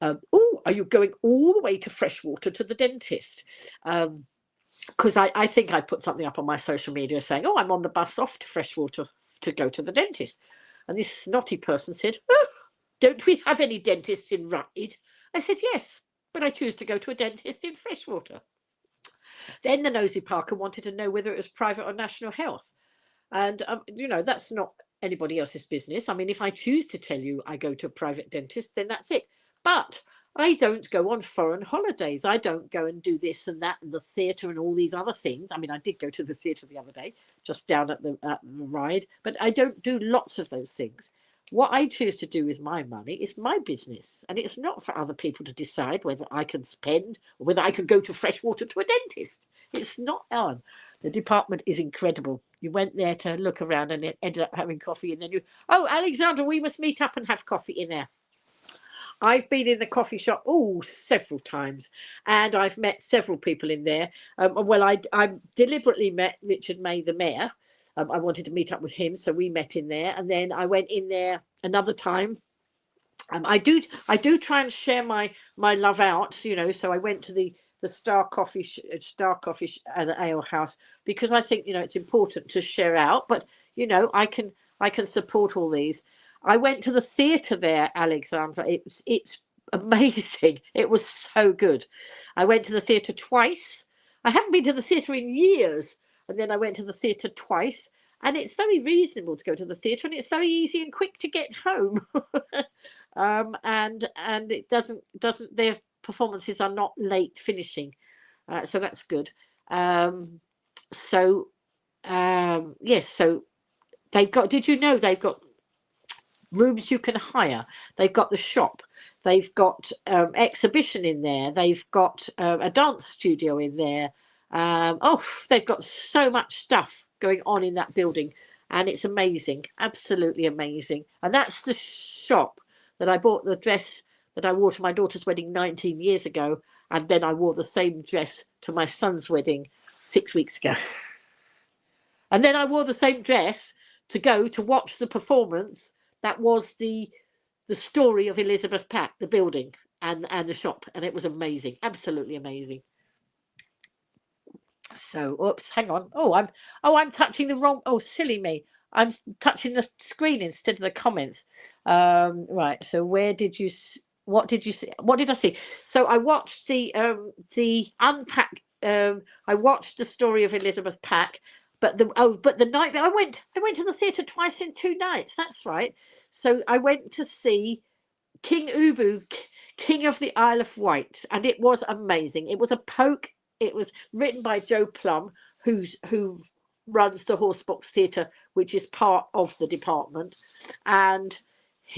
oh, are you going all the way to Freshwater to the dentist? Because I think I put something up on my social media saying, oh, I'm on the bus off to Freshwater to go to the dentist. And this snotty person said, oh, don't we have any dentists in Ryde? I said, yes, but I choose to go to a dentist in Freshwater. Then the nosy Parker wanted to know whether it was private or national health. And, you know, that's not anybody else's business. I mean, if I choose to tell you I go to a private dentist, then that's it. But I don't go on foreign holidays. I don't go and do this and that and the theatre and all these other things. I mean, I did go to the theatre the other day, just down at the Ride, but I don't do lots of those things. What I choose to do with my money is my business, and it's not for other people to decide whether I can spend or whether I can go to Freshwater to a dentist. It's not on. The department is incredible. You went there to look around and ended up having coffee, and then oh, Alexandra, we must meet up and have coffee in there. I've been in the coffee shop several times, and I've met several people in there. Well, I deliberately met Richard May, the mayor. I wanted to meet up with him, so we met in there, and then I went in there another time. I do try and share my love out, you know. So I went to the Star Coffee and Ale House, because I think, you know, it's important to share out. But you know, I can support all these. I went to the theatre there, Alexandra. It's amazing. It was so good. I went to the theatre twice. I haven't been to the theatre in years, and then I went to the theatre twice. And it's very reasonable to go to the theatre, and it's very easy and quick to get home. And it doesn't their performances are not late finishing, so that's good. Yes, so they've got, did you know they've got rooms you can hire? They've got the shop, they've got exhibition in there, they've got a dance studio in there. They've got so much stuff going on in that building, and it's amazing, absolutely amazing. And that's the shop that I bought the dress that I wore to my daughter's wedding 19 years ago, and then I wore the same dress to my son's wedding 6 weeks ago. And then I wore the same dress to go to watch the performance that was the story of Elizabeth Pack, the building and the shop, and it was amazing, absolutely amazing. So, oops, hang on. I'm touching the wrong. Oh, silly me! I'm touching the screen instead of the comments. Right. So, what did you see? What did I see? So, I watched the unpack. I watched the story of Elizabeth Pack, but the night I went to the theatre twice in 2 nights. That's right. So, I went to see King Ubu, King of the Isle of Wight, and it was amazing. It was a poke. It was written by Joe Plum, who runs the Horsebox Theatre, which is part of the department, and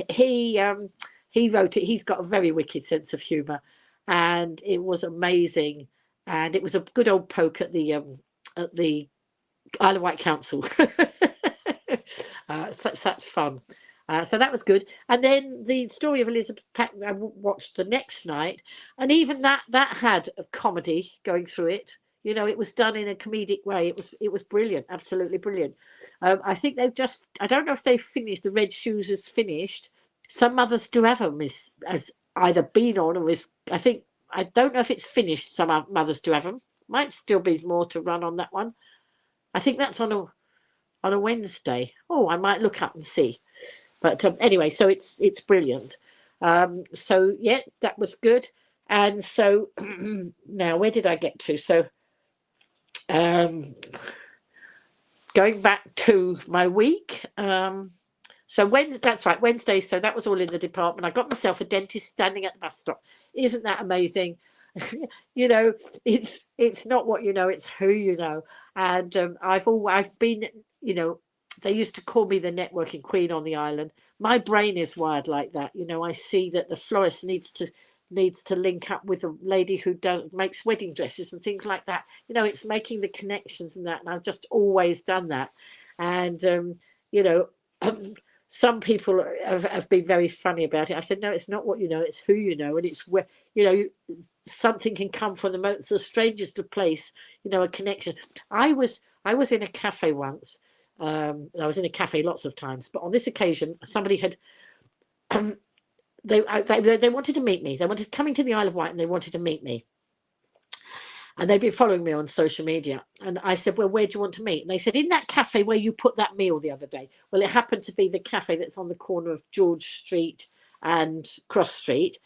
he wrote it. He's got a very wicked sense of humour, and it was amazing. And it was a good old poke at the Isle of Wight Council. Such fun. So that was good. And then the story of Elizabeth Pack I watched the next night, and even that had a comedy going through it. You know, it was done in a comedic way. It was brilliant, absolutely brilliant. I think I don't know if they've finished. The Red Shoes is finished. Some Mothers Do Have 'Em has either been on or is. I don't know if it's finished. Some Mothers Do Have 'Em. Might still be more to run on that one. I think that's on a Wednesday. Oh, I might look up and see. But anyway, so it's brilliant. So yeah, that was good. And so now, where did I get to? So going back to my week. So Wednesday, that's right, Wednesday. So that was all in the department. I got myself a dentist standing at the bus stop. Isn't that amazing? You know, it's not what you know, it's who you know. And I've been, you know, they used to call me the networking queen on the island. My brain is wired like that. You know, I see that the florist needs to link up with a lady who makes wedding dresses and things like that. You know, it's making the connections and that. And I've just always done that. And, you know, some people have been very funny about it. I said, no, it's not what you know, it's who you know. And it's where, you know, something can come from the strangest of place, you know, a connection. I was in a cafe once. I was in a cafe lots of times, but on this occasion, somebody had they wanted to meet me. They wanted coming to the Isle of Wight, and they wanted to meet me. And they'd been following me on social media. And I said, well, where do you want to meet? And they said, in that cafe where you put that meal the other day. Well, it happened to be the cafe that's on the corner of George Street and Cross Street.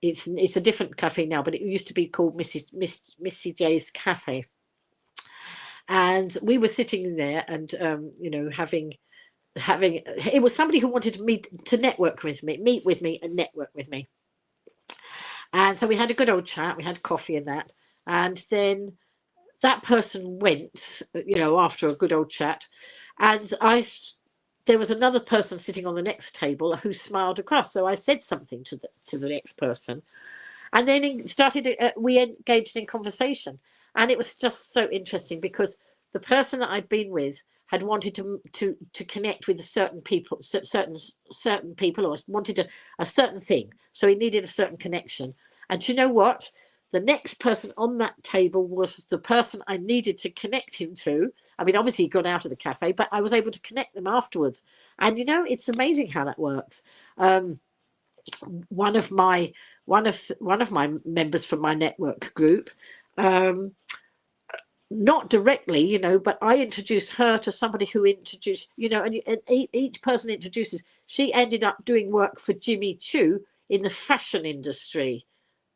It's a different cafe now, but it used to be called Missy J's Cafe. And we were sitting there and, you know, having it was somebody who wanted to network with me, meet with me and network with me. And so we had a good old chat. We had coffee and that. And then that person went, you know, after a good old chat. And there was another person sitting on the next table who smiled across. So I said something to the next person. And then we engaged in conversation. And it was just so interesting because the person that I'd been with had wanted to connect with certain people, certain people, or wanted a certain thing. So he needed a certain connection. And you know what? The next person on that table was the person I needed to connect him to. I mean, obviously he got out of the cafe, but I was able to connect them afterwards. And you know, it's amazing how that works. One of my members from my network group, not directly, you know, but I introduced her to somebody who introduced, you know, and each person introduces. She ended up doing work for Jimmy Choo in the fashion industry.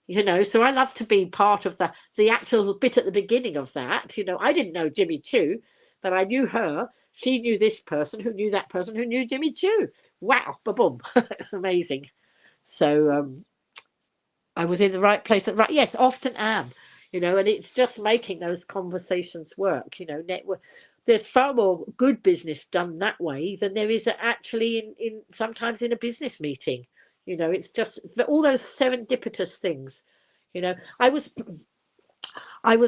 You know, so I love to be part of the actual bit at the beginning of that. You know, I didn't know Jimmy Choo, but I knew her. She knew this person who knew that person who knew Jimmy Choo. Wow, ba-boom. It's amazing. So I was in the right place at right. Yes, often am. You know, and it's just making those conversations work. You know, network. There's far more good business done that way than there is actually in sometimes in a business meeting. You know, it's just all those serendipitous things. You know, I was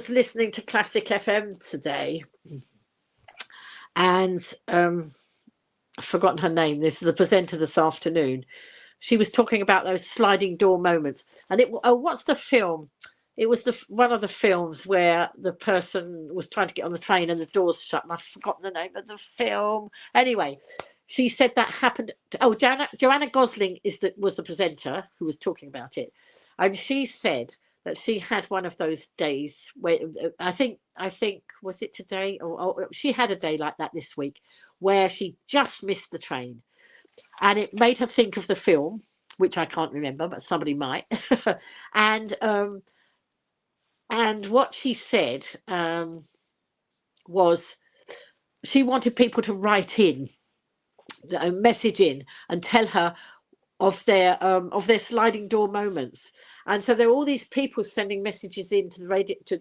listening to Classic FM today, and I've forgotten her name. This is the presenter this afternoon. She was talking about those sliding door moments, and what's the film? It was one of the films where the person was trying to get on the train and the doors shut, and I've forgotten the name of the film. Anyway, she said that happened. Joanna Gosling was the presenter who was talking about it, and she said that she had one of those days where I think was it today or she had a day like that this week where she just missed the train, and it made her think of the film, which I can't remember, but somebody might, and what she said was she wanted people to write in, message in, and tell her of their sliding door moments. And so there are all these people sending messages in to the radio, to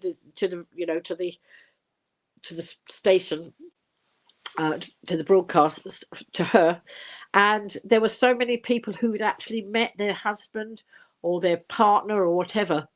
the station, to the broadcast, to her. And there were so many people who had actually met their husband or their partner or whatever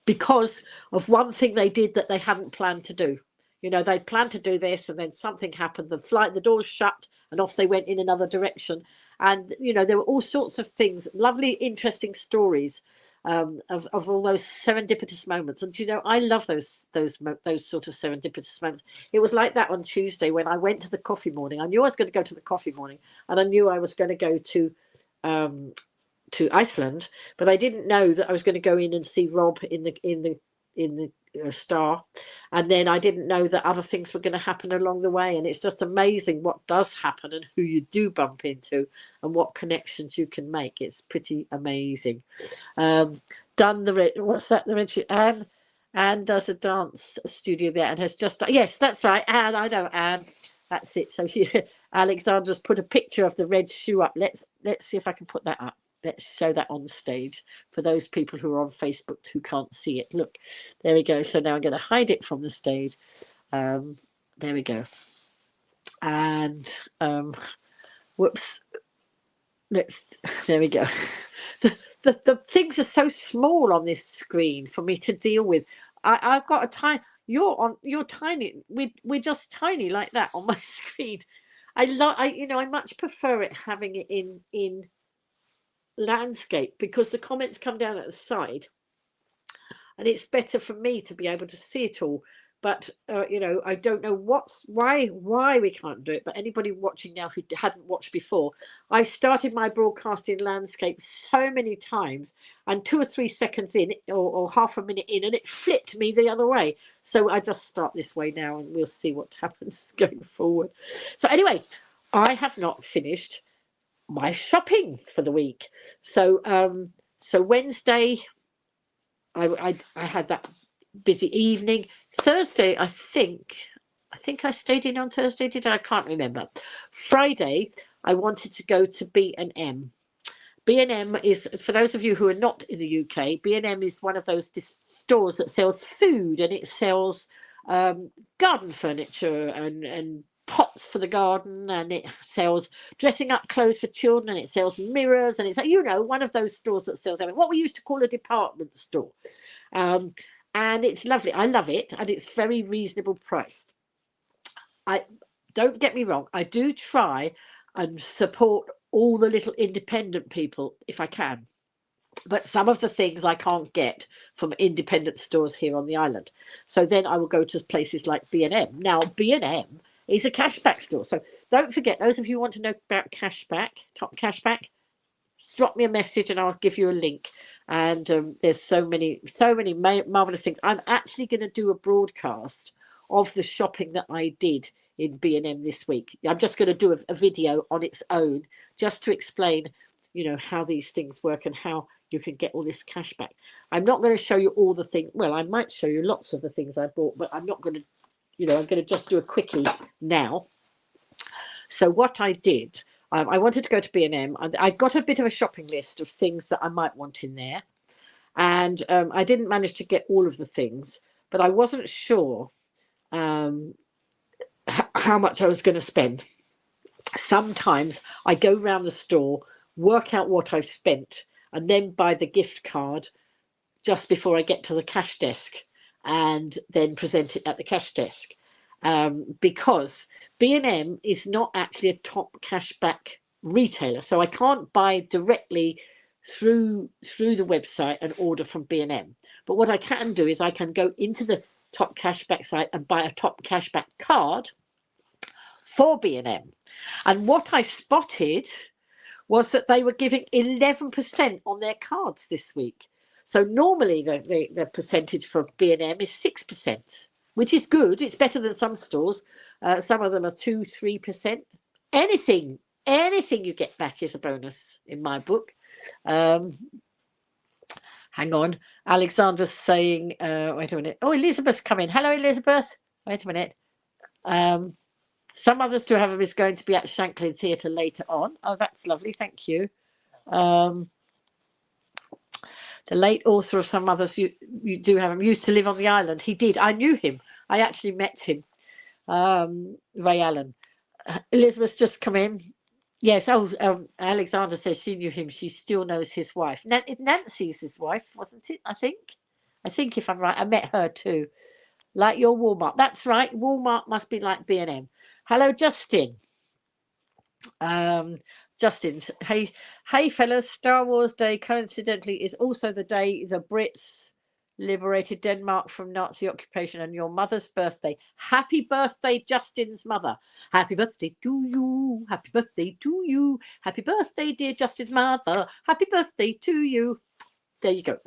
because of one thing they did that they hadn't planned to do. You know, they planned to do this and then something happened. The doors shut and off they went in another direction. And, you know, there were all sorts of things, lovely, interesting stories of all those serendipitous moments. And, you know, I love those sort of serendipitous moments. It was like that on Tuesday when I went to the coffee morning. I knew I was going to go to the coffee morning, and I knew I was going to go to Iceland, but I didn't know that I was going to go in and see Rob in the Star, and then I didn't know that other things were going to happen along the way. And it's just amazing what does happen and who you do bump into and what connections you can make. It's pretty amazing. Done what's that? Anne does a dance studio there and has just yes, that's right, Anne. I know Anne. That's it. So Alexandra's put a picture of the red shoe up. Let's see if I can put that up. Let's show that on stage for those people who are on Facebook who can't see it. Look, there we go. So now I'm going to hide it from the stage. There we go. And whoops. There we go. The things are so small on this screen for me to deal with. I've got a tiny. You're tiny. We're just tiny like that on my screen. I much prefer it having it in landscape because the comments come down at the side and it's better for me to be able to see it all. But I don't know why we can't do it, but anybody watching now who hadn't watched before, I started my broadcast in landscape so many times, and 2 or 3 seconds in or half a minute in and it flipped me the other way. So I just start this way now and we'll see what happens going forward. So anyway, I have not finished my shopping for the week. So Wednesday I had that busy evening. Thursday I think I stayed in on Thursday, did I? I can't remember. Friday I wanted to go to B&M. B&M is, for those of you who are not in the UK, B&M is one of those stores that sells food, and it sells garden furniture and pots for the garden, and it sells dressing up clothes for children, and it sells mirrors, and it's one of those stores that sells what we used to call a department store. And it's lovely. I love it, and it's very reasonable priced. don't get me wrong, I do try and support all the little independent people if I can. But some of the things I can't get from independent stores here on the island. So then I will go to places like B&M. Now, B&M is a cashback store. So don't forget, those of you who want to know about cashback, top cashback, drop me a message and I'll give you a link. And there's so many marvelous things. I'm actually going to do a broadcast of the shopping that I did in B&M this week. I'm just going to do a video on its own just to explain, you know, how these things work and how you can get all this cash back. I'm not going to show you all the things. Well, I might show you lots of the things I bought, but I'm not going to, you know, I'm going to just do a quickie now. So what I did, I wanted to go to B&M. I got a bit of a shopping list of things that I might want in there. And I didn't manage to get all of the things, but I wasn't sure how much I was going to spend. Sometimes I go around the store, work out what I've spent, and then buy the gift card just before I get to the cash desk and then present it at the cash desk. Because B&M is not actually a top cashback retailer. So I can't buy directly through the website and order from B&M. But what I can do is I can go into the top cashback site and buy a top cashback card for B&M. And what I spotted was that they were giving 11% on their cards this week. So normally the percentage for B&M is 6%, which is good. It's better than some stores. Some of them are 2-3%. Anything you get back is a bonus in my book. Hang on. Alexandra's saying, wait a minute. Oh, Elizabeth's come in. Hello, Elizabeth. Wait a minute. Some others to have is going to be at Shanklin Theatre later on. Oh, that's lovely. Thank you. The late author of Some Others You Do Have Him used to live on the island. He did. I knew him. I actually met him. Ray Allen. Elizabeth's just come in. Yes. Oh, Alexandra says she knew him. She still knows his wife. Nancy's his wife, wasn't it? I think if I'm right, I met her too. Like your Walmart. That's right. Walmart must be like B&M. Hello, Justin. Justin, hey fellas, Star Wars Day coincidentally is also the day the Brits liberated Denmark from Nazi occupation and your mother's birthday. Happy birthday, Justin's mother. Happy birthday to you. Happy birthday to you. Happy birthday, dear Justin's mother. Happy birthday to you. There you go.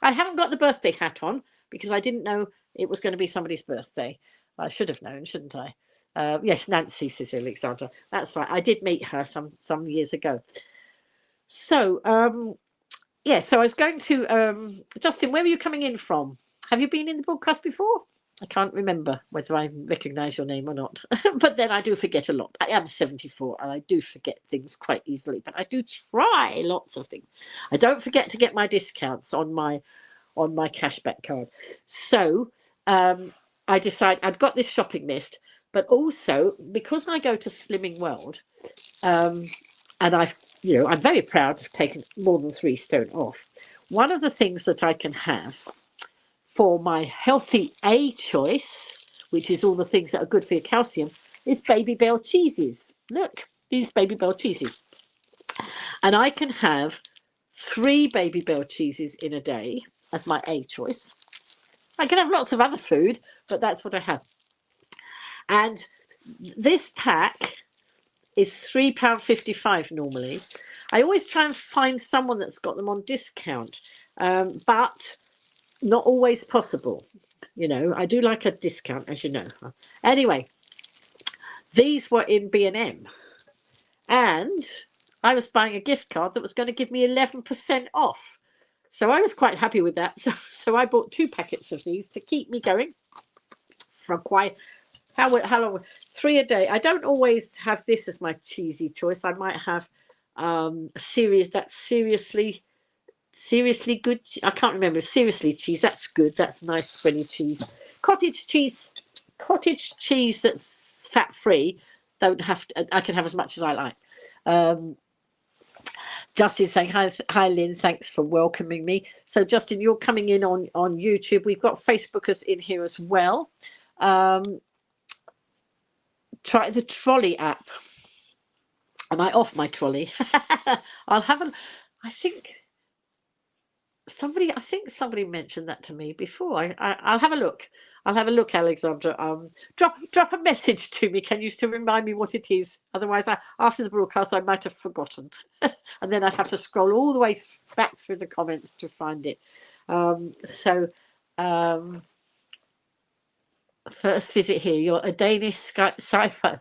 I haven't got the birthday hat on because I didn't know it was going to be somebody's birthday. I should have known, shouldn't I? Yes, Nancy, says Alexandra. That's right. I did meet her some years ago. So, yeah, so I was going to, Justin, where are you coming in from? Have you been in the broadcast before? I can't remember whether I recognise your name or not. But then I do forget a lot. I am 74 and I do forget things quite easily, but I do try lots of things. I don't forget to get my discounts on my cashback card. So I decided I've got this shopping list, but also because I go to Slimming World, and I'm very proud of taking more than 3 stone off. One of the things that I can have for my healthy A choice, which is all the things that are good for your calcium, is Baby Bell cheeses. Look, these Baby Bell cheeses. And I can have 3 Baby Bell cheeses in a day as my A choice. I can have lots of other food, but that's what I have. And this pack is £3.55 normally. I always try and find someone that's got them on discount, but not always possible. You know, I do like a discount, as you know. Anyway, these were in B&M, and I was buying a gift card that was going to give me 11% off. So I was quite happy with that. So I bought 2 packets of these to keep me going for quite how long? 3 a day. I don't always have this as my cheesy choice. I might have a series that's seriously good. I can't remember. Seriously cheese. That's good. That's nice spready cheese. Cottage cheese that's fat free. Don't have to. I can have as much as I like. Justin saying hi Lynn, thanks for welcoming me. So Justin, you're coming in on YouTube. We've got Facebookers in here as well. try the trolley app. Am I off my trolley? I'll have a. I think somebody mentioned that to me before. I'll have a look. I'll have a look, Alexandra. Drop a message to me. Can you still remind me what it is? Otherwise, after the broadcast, I might have forgotten, and then I'd have to scroll all the way back through the comments to find it. First visit here. You're a Danish sci-fi,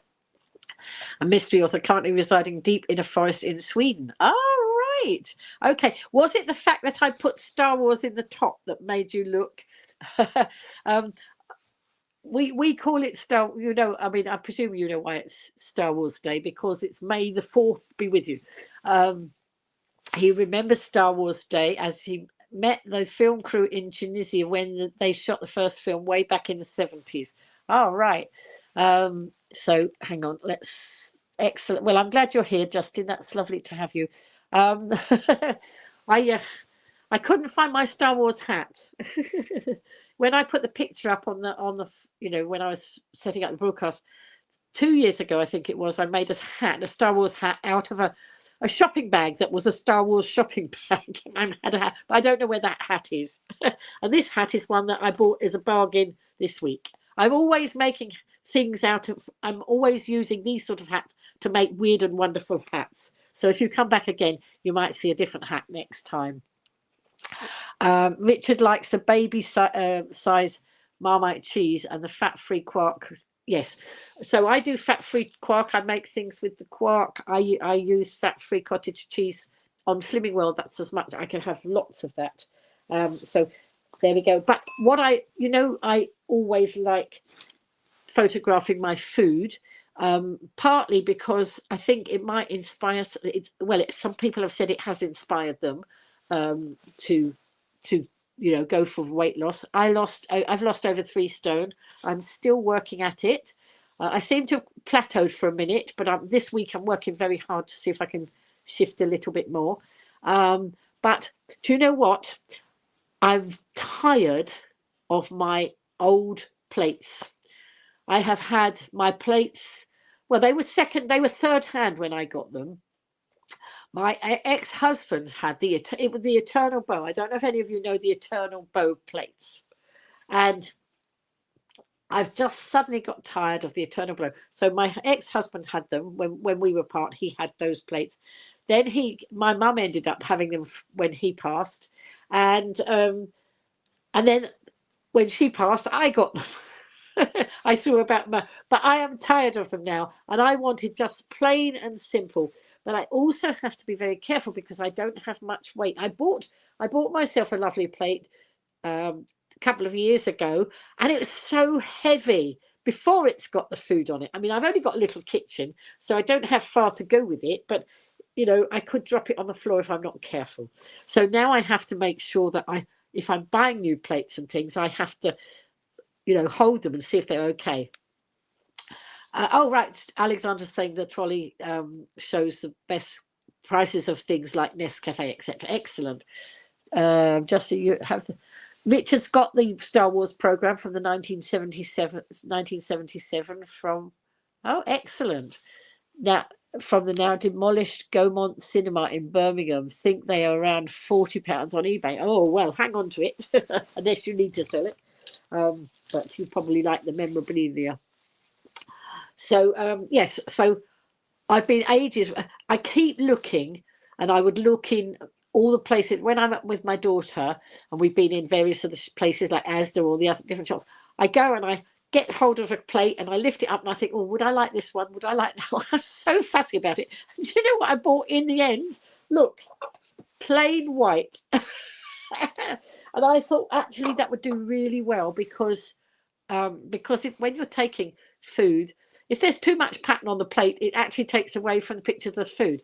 a mystery author currently residing deep in a forest in Sweden. Right. Okay. Was it the fact that I put Star Wars in the top that made you look? We call it Star. I mean, I presume you know why it's Star Wars Day, because it's May the 4th be with you. He remembers Star Wars Day as he met the film crew in Tunisia when they shot the first film way back in the 70s. Oh, right. So hang on. Excellent. Well, I'm glad you're here, Justin. That's lovely to have you. I couldn't find my Star Wars hat. When I put the picture up on the when I was setting up the broadcast 2 years ago, I think it was, I made a Star Wars hat out of a shopping bag that was a Star Wars shopping bag. I had a hat, but I don't know where that hat is. And this hat is one that I bought as a bargain this week. I'm always making things I'm always using these sort of hats to make weird and wonderful hats. So if you come back again, you might see a different hat next time. Richard likes the baby size Marmite cheese and the fat-free quark. Yes, so I do fat-free quark. I make things with the quark. I use fat-free cottage cheese on Slimming World. That's as much. I can have lots of that. So there we go. But what I always like photographing my food, partly because I think it might inspire. Some people have said it has inspired them to go for weight loss. I've lost over 3 stone. I'm still working at it. I seem to have plateaued for a minute, but this week I'm working very hard to see if I can shift a little bit more. But do you know what? I'm tired of my old plates. I have had my plates. Well, they were third hand when I got them. My ex-husband had it was the Eternal Bow. I don't know if any of you know the Eternal Bow plates. And I've just suddenly got tired of the Eternal Bow. So my ex-husband had them when we were apart. He had those plates. Then my mum ended up having them when he passed. And then when she passed, I got them. I threw about but I am tired of them now. And I wanted just plain and simple. But I also have to be very careful because I don't have much weight. I bought myself a lovely plate a couple of years ago, and it was so heavy before it's got the food on it. I mean, I've only got a little kitchen, so I don't have far to go with it, but I could drop it on the floor if I'm not careful. So now I have to make sure that if I'm buying new plates and things, I have to hold them and see if they're okay. Right, Alexandra's saying the trolley shows the best prices of things like Nescafe, etc. Excellent. Justin, you have Richard's got the Star Wars program from the 1977 from. Oh, excellent. Now, from the now demolished Gaumont Cinema in Birmingham. Think they are around £40 on eBay. Oh, well, hang on to it, unless you need to sell it. But you probably like the memorabilia. So yes, so I've been ages. I keep looking, and I would look in all the places when I'm up with my daughter, and we've been in various other places like Asda or the other different shops. I go and I get hold of a plate and I lift it up and I think, oh, would I like this one? Would I like that one? I'm so fussy about it. And do you know what I bought in the end? Look, plain white. And I thought actually that would do really well because when you're taking food, if there's too much pattern on the plate, it actually takes away from the pictures of the food.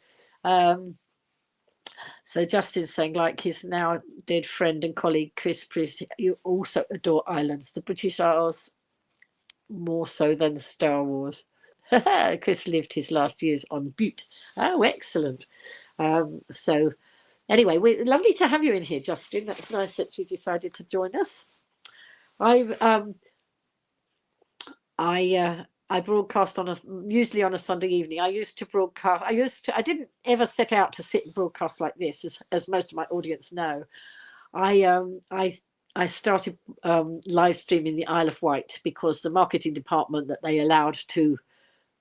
So Justin's saying, like his now dead friend and colleague Chris Priest, you also adore islands. The British Isles more so than Star Wars. Chris lived his last years on Bute. Oh, excellent. So anyway, we're lovely to have you in here, Justin. That's nice that you decided to join us. I broadcast usually on a Sunday evening. I used to broadcast. I didn't ever set out to sit and broadcast like this, as most of my audience know. I started live streaming the Isle of Wight because the marketing department that they allowed to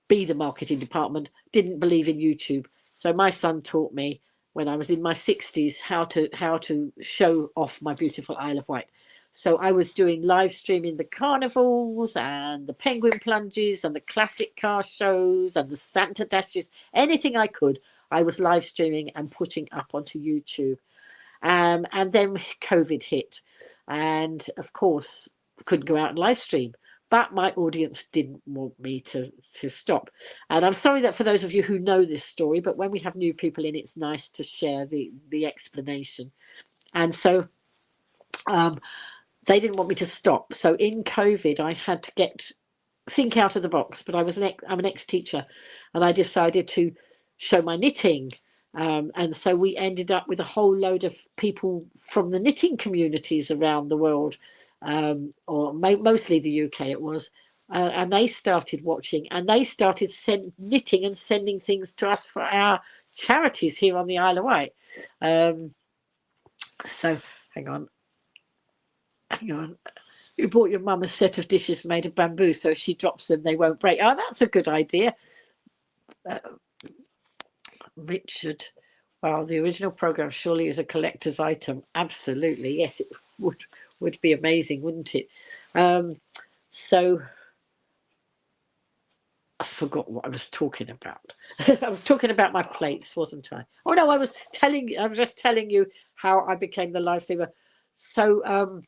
be the marketing department didn't believe in YouTube. So my son taught me when I was in my 60s how to show off my beautiful Isle of Wight. So I was doing live streaming the carnivals and the penguin plunges and the classic car shows and the Santa dashes, anything I could. I was live streaming and putting up onto YouTube. And then COVID hit, and of course couldn't go out and live stream. But my audience didn't want me to stop. And I'm sorry that for those of you who know this story, but when we have new people in, it's nice to share the explanation. And so they didn't want me to stop. So in COVID, I had to think out of the box. But I'm an ex-teacher, and I decided to show my knitting. And so we ended up with a whole load of people from the knitting communities around the world, or mostly the UK it was, and they started watching, and they started knitting and sending things to us for our charities here on the Isle of Wight. So hang on. You bought your mum a set of dishes made of bamboo, so if she drops them, they won't break. Oh, that's a good idea. Richard, wow, the original program surely is a collector's item. Absolutely, yes, it would be amazing, wouldn't it? So I forgot what I was talking about. I was talking about my plates, wasn't I? Oh no, I was just telling you how I became the live streamer. So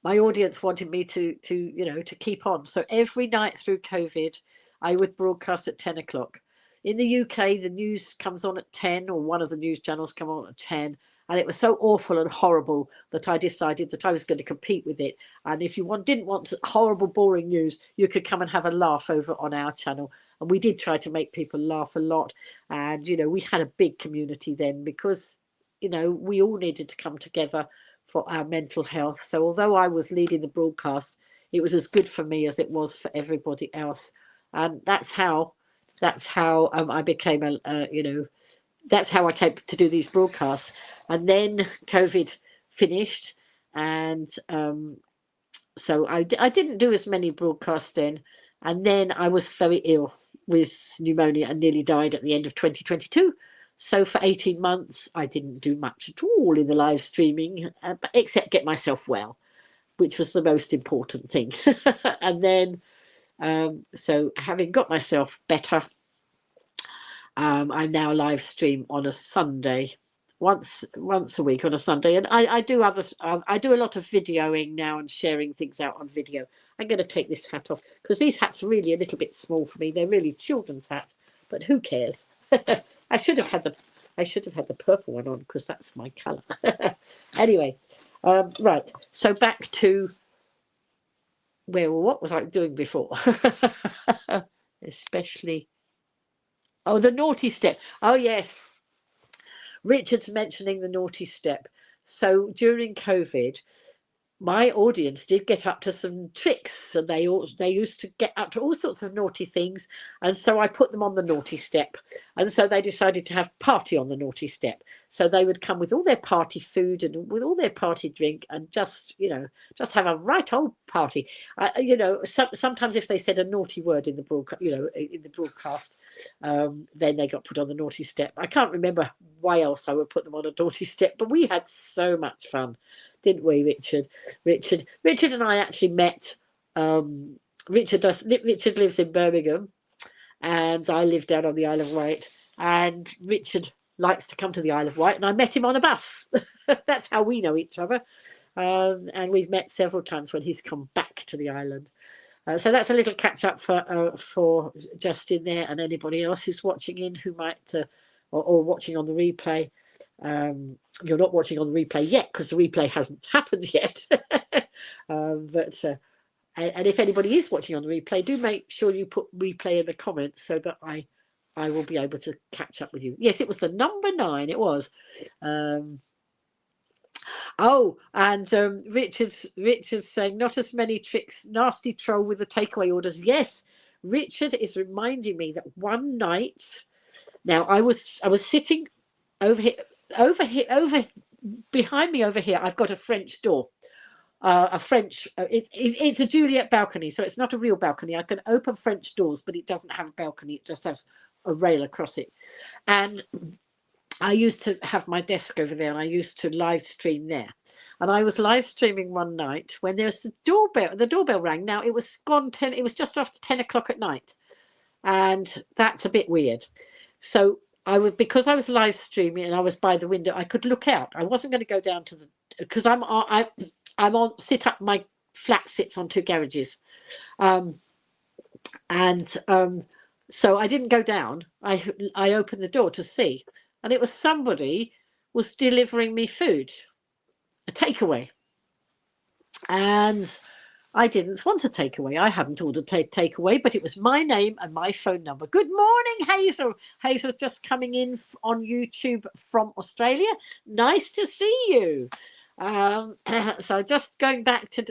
my audience wanted me to keep on. So every night through COVID, I would broadcast at 10 o'clock. In the UK, the news comes on at 10, or one of the news channels come on at 10. And it was so awful and horrible that I decided that I was going to compete with it. And if you didn't want horrible, boring news, you could come and have a laugh over on our channel. And we did try to make people laugh a lot. And, we had a big community then because, we all needed to come together for our mental health. So although I was leading the broadcast, it was as good for me as it was for everybody else. And that's how I became that's how I came to do these broadcasts. And then COVID finished, and so I didn't do as many broadcasts then. And then I was very ill with pneumonia and nearly died at the end of 2022. So for 18 months, I didn't do much at all in the live streaming, except get myself well, which was the most important thing. And then, so having got myself better, I now live stream on a Sunday, once a week on a Sunday, and I do I do a lot of videoing now and sharing things out on video. I'm going to take this hat off because these hats are really a little bit small for me. They're really children's hats, but who cares? I should have had the purple one on because that's my colour. Anyway, right. So back to what was I doing before? Especially. Oh, the naughty step. Oh, yes. Richard's mentioning the naughty step. So during COVID, my audience did get up to some tricks, and they used to get up to all sorts of naughty things. And so I put them on the naughty step. And so they decided to have party on the naughty step. So they would come with all their party food and with all their party drink and just have a right old party. Sometimes if they said a naughty word in the broadcast, then they got put on the naughty step. I can't remember why else I would put them on a naughty step, but we had so much fun. Didn't we, Richard? Richard and I actually met. Richard lives in Birmingham, and I live down on the Isle of Wight. And Richard likes to come to the Isle of Wight, and I met him on a bus. That's how we know each other. And we've met several times when he's come back to the island. So that's a little catch up for Justin there, and anybody else who's watching in who might or watching on the replay. You're not watching on the replay yet because the replay hasn't happened yet. And if anybody is watching on the replay, do make sure you put replay in the comments so that I will be able to catch up with you. Yes, it was the number 9. It was. Oh, and Richard's saying not as many tricks. Nasty troll with the takeaway orders. Yes, Richard is reminding me that one night. Now I was sitting over here, over behind me over here. I've got a French door. A French, it's a Juliet balcony, so it's not a real balcony. I can open French doors, but it doesn't have a balcony. It just has a rail across it. And I used to have my desk over there, and I used to live stream there. And I was live streaming one night when there's a doorbell. The doorbell rang. Now it was gone 10. It was just after 10 o'clock at night, and that's a bit weird. So because I was live streaming and I was by the window, I could look out. I wasn't going to go down to the because I'm on sit up. My flat sits on two garages, and so I didn't go down. I opened the door to see, and it was somebody was delivering me food, a takeaway, and I didn't want a takeaway. I hadn't ordered takeaway, but it was my name and my phone number. Good morning, Hazel. Hazel just coming in on YouTube from Australia. Nice to see you. So just going back to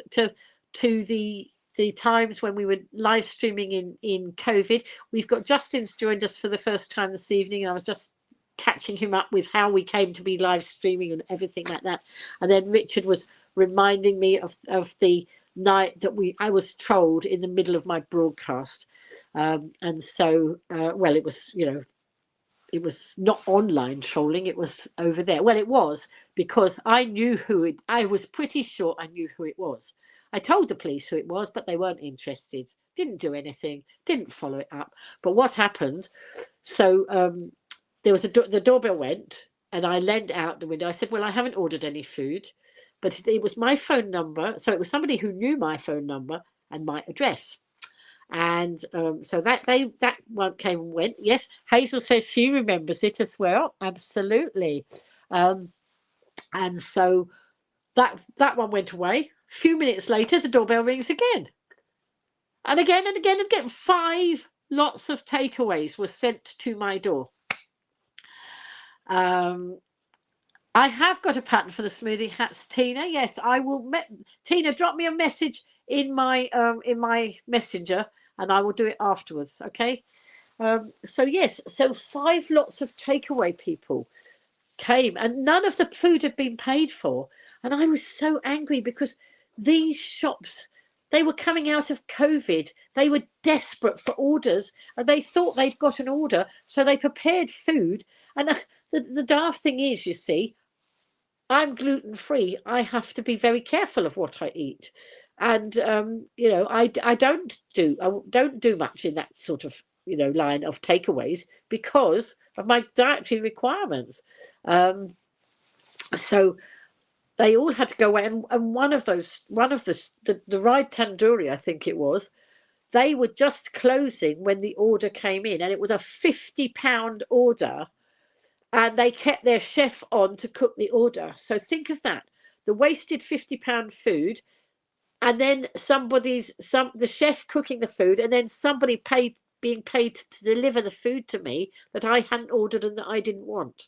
the times when we were live streaming in COVID. We've got Justin's joined us for the first time this evening, and I was just catching him up with how we came to be live streaming and everything like that. And then Richard was reminding me of the night that I was trolled in the middle of my broadcast, and so well, it was it was not online trolling, it was over there. Well, it was because I knew I was pretty sure I knew who it was. I told the police who it was, but they weren't interested, didn't do anything, didn't follow it up. But what happened, so there was the doorbell went, and I leaned out the window. I said, well, I haven't ordered any food, but it was my phone number. So it was somebody who knew my phone number and my address. And so that one came and went. Yes, Hazel says she remembers it as well. Absolutely. And so that one went away. A few minutes later, the doorbell rings again. And again and again and again. 5 lots of takeaways were sent to my door. I have got a pattern for the smoothie hats, Tina. Yes, I will. Tina, drop me a message in my messenger, and I will do it afterwards. Okay. So yes, so 5 lots of takeaway people came, and none of the food had been paid for, and I was so angry because these shops, they were coming out of COVID. They were desperate for orders, and they thought they'd got an order, so they prepared food. And the daft thing is, you see, I'm gluten-free. I have to be very careful of what I eat, and I don't do much in that sort of line of takeaways because of my dietary requirements. So they all had to go away, and one of the Ride Tandoori, I think it was, they were just closing when the order came in, and it was a £50 order. And they kept their chef on to cook the order. So think of that. The wasted £50 food, and then the chef cooking the food, and then somebody being paid to deliver the food to me that I hadn't ordered and that I didn't want.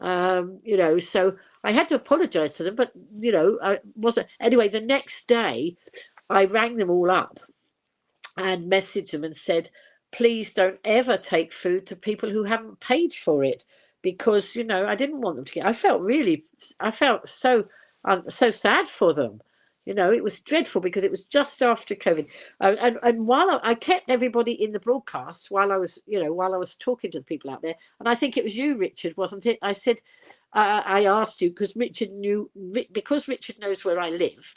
So I had to apologize to them, but I wasn't. Anyway, the next day I rang them all up and messaged them and said, please don't ever take food to people who haven't paid for it, because I didn't want them to get. I felt so sad for them. It was dreadful because it was just after COVID, and while I kept everybody in the broadcast while I was talking to the people out there, and I think it was you, Richard, wasn't it? I said, I asked you because Richard knows where I live,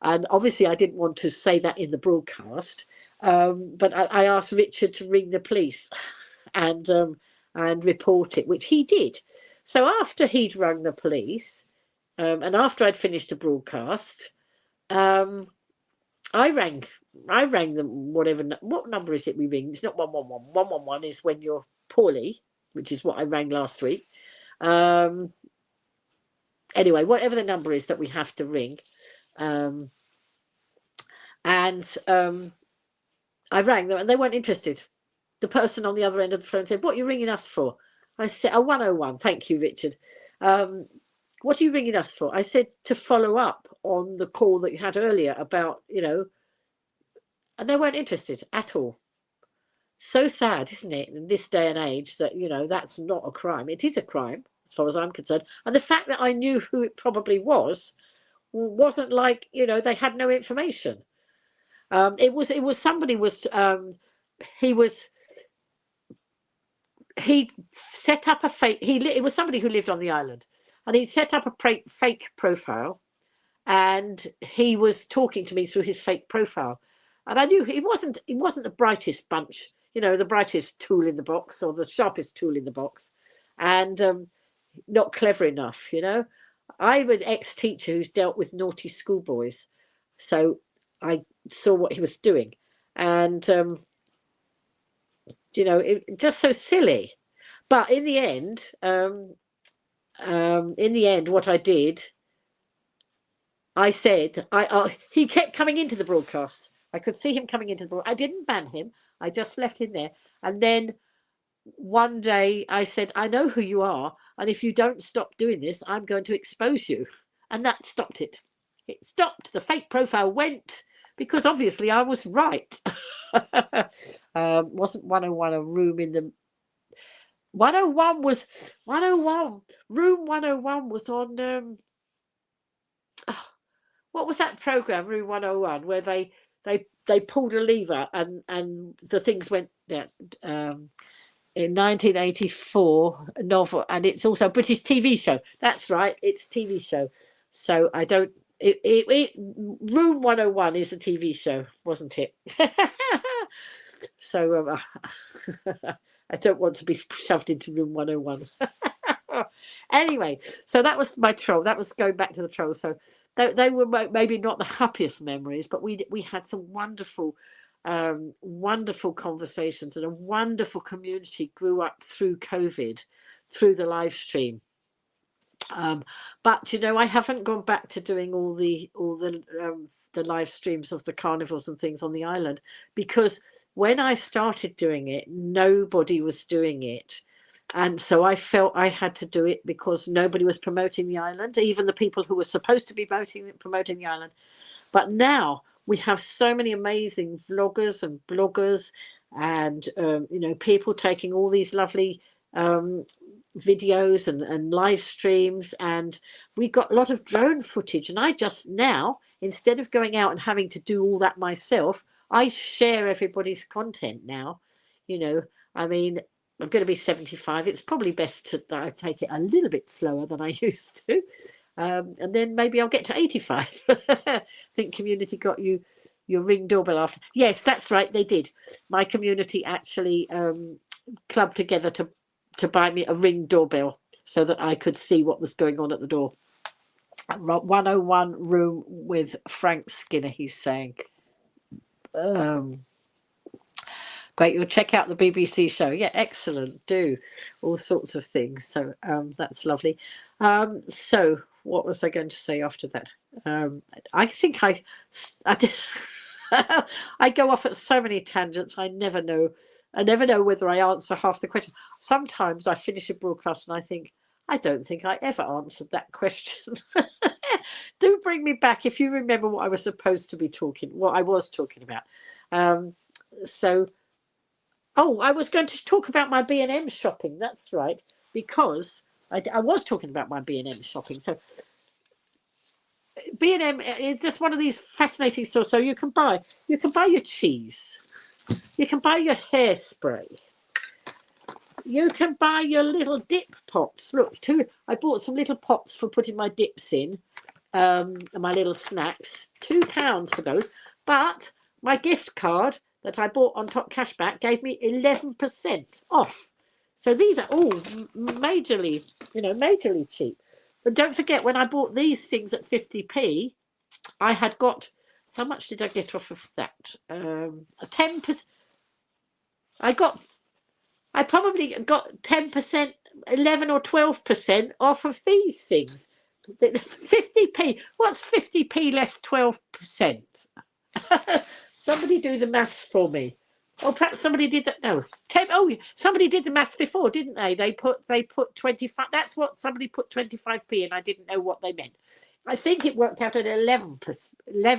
and obviously I didn't want to say that in the broadcast. But I asked Richard to ring the police and report it, which he did. So after he'd rung the police, and after I'd finished the broadcast, I rang them. What number is it we ring? It's not 111. 111 is when you're poorly, which is what I rang last week. Anyway, whatever the number is that we have to ring, I rang them and they weren't interested. The person on the other end of the phone said, what are you ringing us for? I said, 101. Thank you, Richard. what are you ringing us for? I said to follow up on the call that you had earlier about, you know, and they weren't interested at all. So sad, isn't it, in this day and age, that, you know, that's not a crime. It is a crime, as far as I'm concerned. And the fact that I knew who it probably wasn't like, you know, they had no information. It was somebody was he set up a fake. It was somebody who lived on the island, and he set up a fake profile, and he was talking to me through his fake profile, and I knew he wasn't the brightest bunch, you know, the brightest tool in the box or the sharpest tool in the box, and not clever enough, you know. I'm an ex-teacher who's dealt with naughty schoolboys, so I saw what he was doing, and you know, it just so silly. But in the end, what I did, I said, he kept coming into the broadcasts. I could see him coming into the broadcast. I didn't ban him. I just left him there. And then one day I said, I know who you are, and if you don't stop doing this, I'm going to expose you. And that stopped it. It stopped. The fake profile went, because obviously I was right. Wasn't 101 a room in the 101 was 101 room 101 was on what was that program, room 101, where they pulled a lever and the things went there, in 1984 novel, and it's also a British TV show. That's right, it's TV show. So I don't room 101 is a TV show, wasn't it? So I don't want to be shoved into room 101. Anyway, so that was my troll. That was going back to the troll. So they were maybe not the happiest memories, but we had some wonderful wonderful conversations, and a wonderful community grew up through COVID, through the live stream. But you know, I haven't gone back to doing all the live streams of the carnivals and things on the island, because when I started doing it, nobody was doing it. And so I felt I had to do it because nobody was promoting the island, even the people who were supposed to be promoting the island. But now we have so many amazing vloggers and bloggers, and you know, people taking all these lovely videos and live streams, and we got a lot of drone footage. And I just now, instead of going out and having to do all that myself, I share everybody's content now. You know, I mean, I'm going to be 75. It's probably best that I take it a little bit slower than I used to. And then maybe I'll get to 85. I think community got you your Ring doorbell after. Yes, that's right, they did. My community actually clubbed together to buy me a Ring doorbell so that I could see what was going on at the door. 101 room with Frank Skinner, he's saying. Great, you'll check out the BBC show. Yeah, excellent. Do all sorts of things. So that's lovely. So what was I going to say after that? I think I did. I go off at so many tangents. I never know whether I answer half the question. Sometimes I finish a broadcast and I think, I don't think I ever answered that question. Do bring me back if you remember what I was supposed to be what I was talking about. So, I was going to talk about my B&M shopping. That's right, because I was talking about my B&M shopping. So B&M is just one of these fascinating stores. So you can buy your cheese, you can buy your hairspray, you can buy your little dip pots. Look, I bought some little pots for putting my dips in, and my little snacks. £2 for those. But my gift card that I bought on Top Cashback gave me 11% off. So these are all majorly cheap. But don't forget, when I bought these things at 50p, I had got, how much did I get off of that? A 10%. I probably got 10%, 11 or 12% off of these things. 50p. What's 50p less 12%? Somebody do the maths for me. Or perhaps somebody did that. No, 10. Oh, somebody did the maths before, didn't they? They put 25. That's what somebody put 25p, and I didn't know what they meant. I think it worked out at 11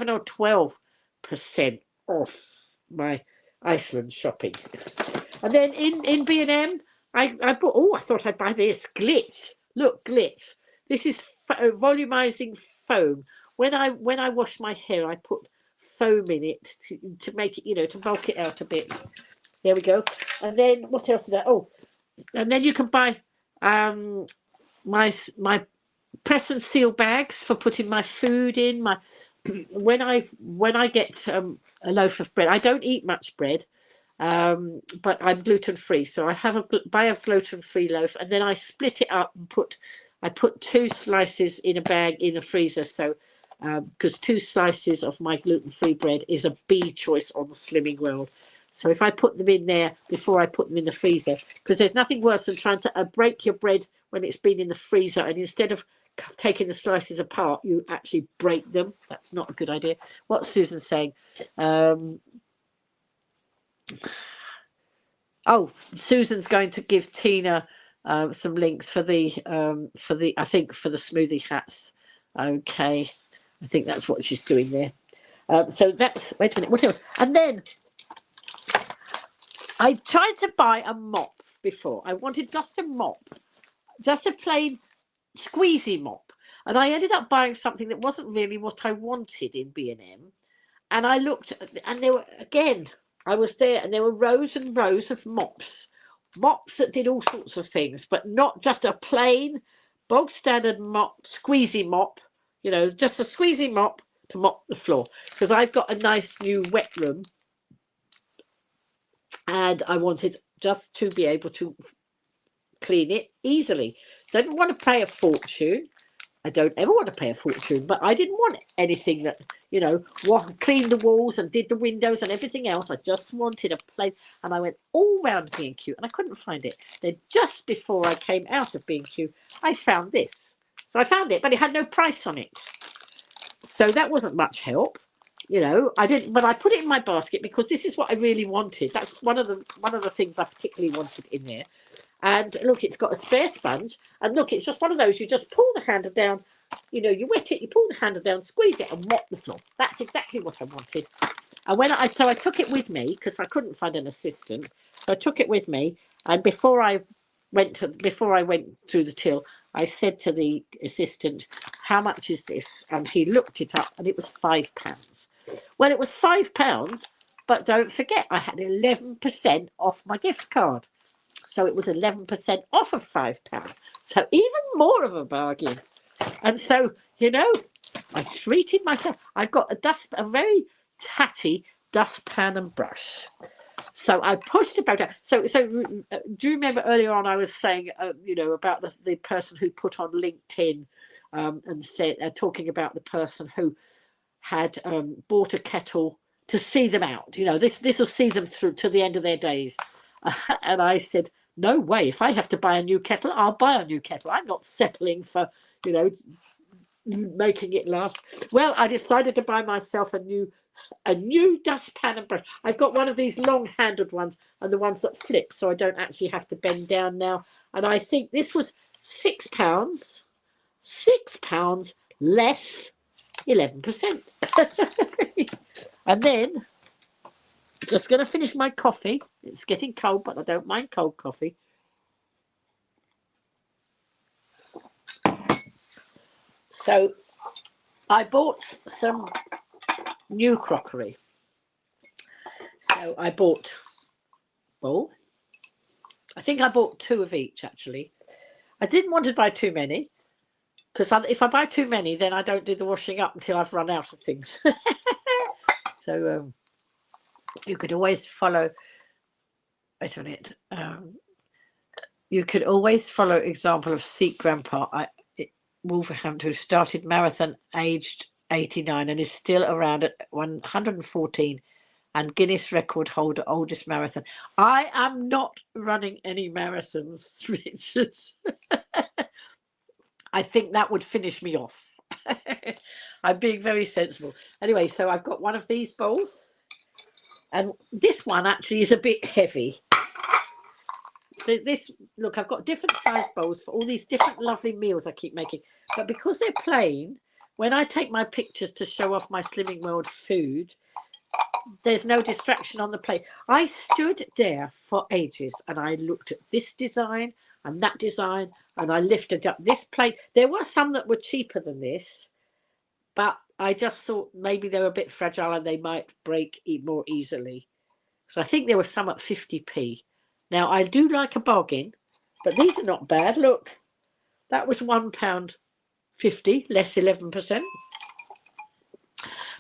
or 12% off my Iceland shopping. And then in B&M, I bought. Oh, I thought I'd buy this glitz. Look, glitz. This is volumizing foam. When I wash my hair, I put foam in it to make it, to bulk it out a bit. There we go. And then what else did I? Oh, and then you can buy my press and seal bags for putting my food in. My when I get a loaf of bread, I don't eat much bread, but I'm gluten free, so I buy a gluten free loaf, and then I split it up and I put 2 slices in a bag in the freezer. So because 2 slices of my gluten free bread is a B choice on the Slimming World. So if I put them in there before I put them in the freezer, because there's nothing worse than trying to break your bread when it's been in the freezer, and instead of taking the slices apart, you actually break them. That's not a good idea. What's Susan saying? Oh, Susan's going to give Tina some links for the I think for the smoothie hats. Okay, I think that's what she's doing there. So that's, wait a minute, what else? And then I tried to buy a mop before. I wanted just a mop, just a plain squeezy mop, and I ended up buying something that wasn't really what I wanted in B&M. And I looked, and there were, again, I was there, and there were rows and rows of mops that did all sorts of things, but not just a plain bog standard mop, squeezy mop, just a squeezy mop to mop the floor, because I've got a nice new wet room, and I wanted just to be able to clean it easily. Didn't want to pay a fortune. I don't ever want to pay a fortune, but I didn't want anything that, cleaned the walls and did the windows and everything else. I just wanted a plain, and I went all round B&Q and I couldn't find it. Then just before I came out of B&Q, I found this. So I found it, but it had no price on it. So that wasn't much help. I didn't, but I put it in my basket because this is what I really wanted. That's one of the things I particularly wanted in there. And look, it's got a spare sponge. And look, it's just one of those. You just pull the handle down. You wet it. You pull the handle down, squeeze it, and mop the floor. That's exactly what I wanted. And I took it with me because I couldn't find an assistant. So I took it with me. And before I went through the till, I said to the assistant, "How much is this?" And he looked it up, and it was £5. Well, it was £5, but don't forget, I had 11% off my gift card. So it was 11% off of £5. So even more of a bargain. And so, I treated myself. I've got a very tatty dustpan and brush. So I pushed about it. So do you remember earlier on I was saying, about the person who put on LinkedIn and said, talking about the person who had bought a kettle to see them out. This will see them through to the end of their days. And I said, no way. If I have to buy a new kettle, I'll buy a new kettle. I'm not settling for, making it last. Well, I decided to buy myself a new dustpan and brush. I've got one of these long-handled ones and the ones that flip, so I don't actually have to bend down now. And I think this was £6. £6 less 11%. And then just going to finish my coffee. It's getting cold, but I don't mind cold coffee. So I bought some new crockery. So I bought bowl. I think I bought 2 of each, actually. I didn't want to buy too many, because if I buy too many, then I don't do the washing up until I've run out of things. So you could always follow. Wait a minute. You could always follow example of Sikh Grandpa Wolverhampton, who started marathon aged 89 and is still around at 114 and Guinness record holder, oldest marathon. I am not running any marathons, Richard. I think that would finish me off. I'm being very sensible. Anyway, so I've got one of these bowls. And this one actually is a bit heavy. This, look, I've got different size bowls for all these different lovely meals I keep making. But because they're plain, when I take my pictures to show off my Slimming World food, there's no distraction on the plate. I stood there for ages and I looked at this design and that design, and I lifted up this plate. There were some that were cheaper than this, but I just thought maybe they were a bit fragile and they might break more easily. So I think there were some at 50p. Now, I do like a bargain, but these are not bad. Look, that was £1.50, less 11%.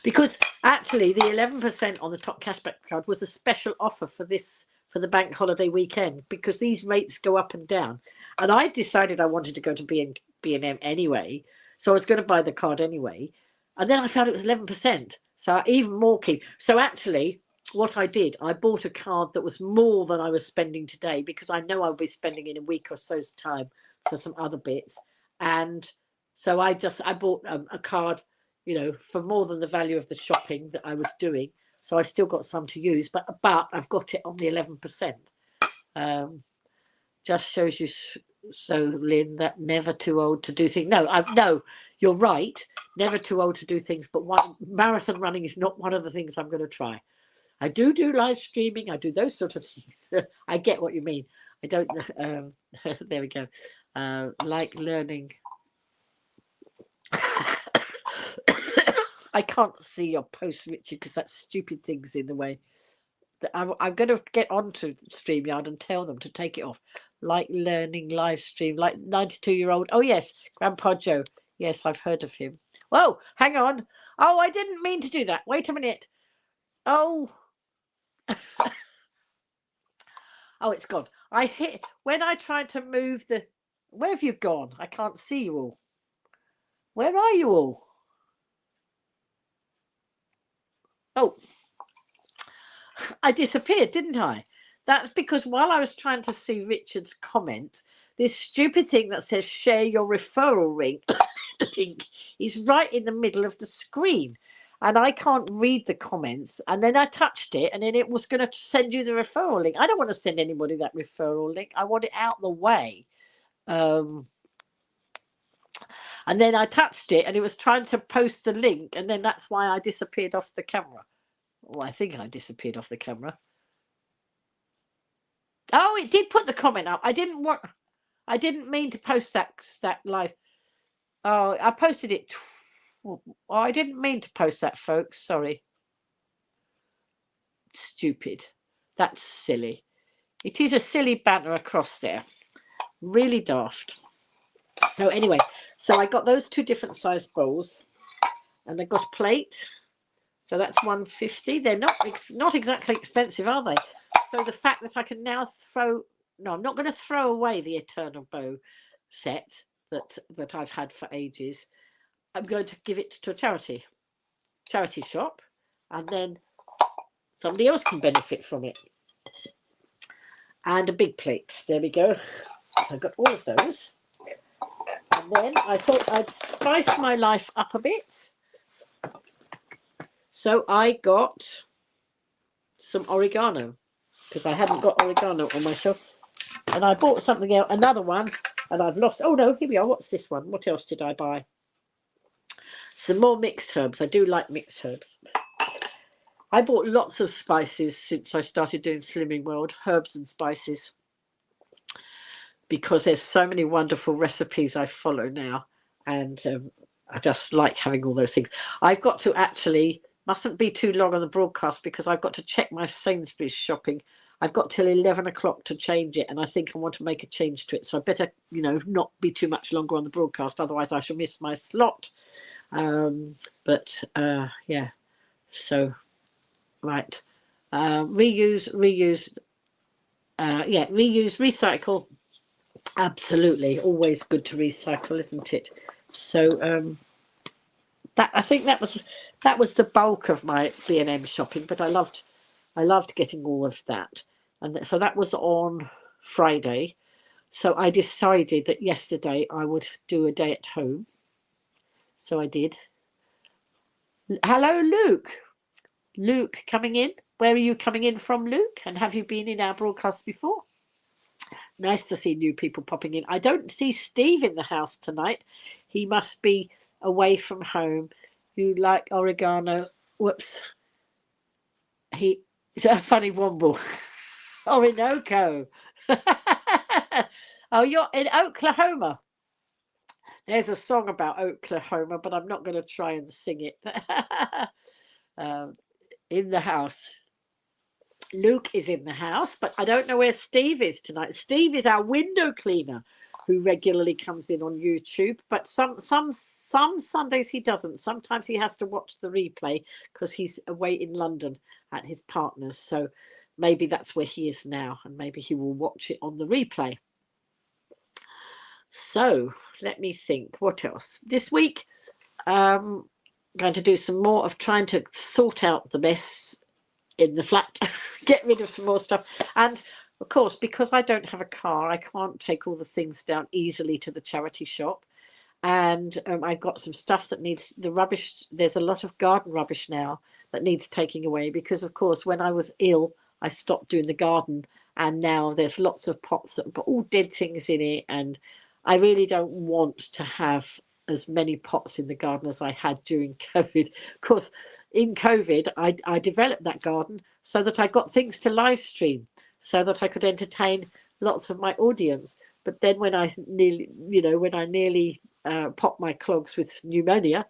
Because actually, the 11% on the top cashback card was a special offer for the bank holiday weekend, because these rates go up and down. And I decided I wanted to go to B&M anyway, so I was going to buy the card anyway. And then I found it was 11%, so even more keen. So actually, what I did, I bought a card that was more than I was spending today, because I know I'll be spending in a week or so's time for some other bits. And so I bought a card, you know, for more than the value of the shopping that I was doing. So I still got some to use, but I've got it on the 11%. Just shows you, so Lynn, that never too old to do things. No, you're right. Never too old to do things, but marathon running is not one of the things I'm going to try. I do live streaming. I do those sort of things. I get what you mean. I don't. There we go. Like learning. I can't see your post, Richard, because that stupid thing's in the way. I'm going to get onto StreamYard and tell them to take it off. Like learning live stream, like 92-year-old. Oh, yes, Grandpa Joe. Yes, I've heard of him. Whoa, hang on. Oh, I didn't mean to do that. Wait a minute. Oh. Oh, it's gone. I hit when I tried to move the. Where have you gone? I can't see you all. Where are you all? Oh, I disappeared, didn't I? That's because while I was trying to see Richard's comment, this stupid thing that says share your referral link is right in the middle of the screen. And I can't read the comments. And then I touched it, and then it was going to send you the referral link. I don't want to send anybody that referral link. I want it out the way. And then I touched it, and it was trying to post the link, and then that's why I disappeared off the camera. Well, I think I disappeared off the camera. Oh, it did put the comment up. I didn't mean to post that live. Oh, I posted it. Oh, I didn't mean to post that, folks. Sorry. Stupid. That's silly. It is a silly banner across there. Really daft. So anyway, so I got those two different size bowls, and I got a plate. So that's £1.50. They're not exactly expensive, are they? So the fact that I can now I'm not going to throw away the Eternal Bow set that I've had for ages. I'm going to give it to a charity shop, and then somebody else can benefit from it. And a big plate. There we go. So I got all of those. And then I thought I'd spice my life up a bit. So I got some oregano, because I hadn't got oregano on my shelf. And I bought something else, another one, and I've lost. Oh, no, here we are. What's this one? What else did I buy? Some more mixed herbs. I do like mixed herbs. I bought lots of spices since I started doing Slimming World, herbs and spices, because there's so many wonderful recipes I follow now. And I just like having all those things. I've got to actually, mustn't be too long on the broadcast, because I've got to check my Sainsbury's shopping. I've got till 11 o'clock to change it, and I think I want to make a change to it. So I better, not be too much longer on the broadcast. Otherwise, I shall miss my slot. Yeah. So, right. Reuse, recycle. Absolutely. Always good to recycle, isn't it? So, I think that was the bulk of my B&M shopping, but I loved getting all of that. And so that was on Friday. So I decided that yesterday I would do a day at home. So I did. Hello, Luke. Luke coming in. Where are you coming in from, Luke? And have you been in our broadcast before? Nice to see new people popping in. I don't see Steve in the house tonight. He must be away from home. You like oregano? Whoops. He's a funny womble. Orinoco. Oh, you're in Oklahoma. There's a song about Oklahoma, but I'm not going to try and sing it. In the house. Luke is in the house, but I don't know where Steve is tonight. Steve is our window cleaner who regularly comes in on YouTube, but some Sundays he doesn't. Sometimes he has to watch the replay because he's away in London at his partner's. So maybe that's where he is now, and maybe he will watch it on the replay. So let me think. What else? This week, I'm going to do some more of trying to sort out the mess in the flat, get rid of some more stuff. And of course, because I don't have a car, I can't take all the things down easily to the charity shop. And I've got some stuff that needs the rubbish. There's a lot of garden rubbish now that needs taking away because, of course, when I was ill, I stopped doing the garden. And now there's lots of pots that have got all dead things in it. And I really don't want to have as many pots in the garden as I had during COVID. Of course, in COVID, I developed that garden so that I got things to live stream, so that I could entertain lots of my audience. But then when I nearly popped my clogs with pneumonia,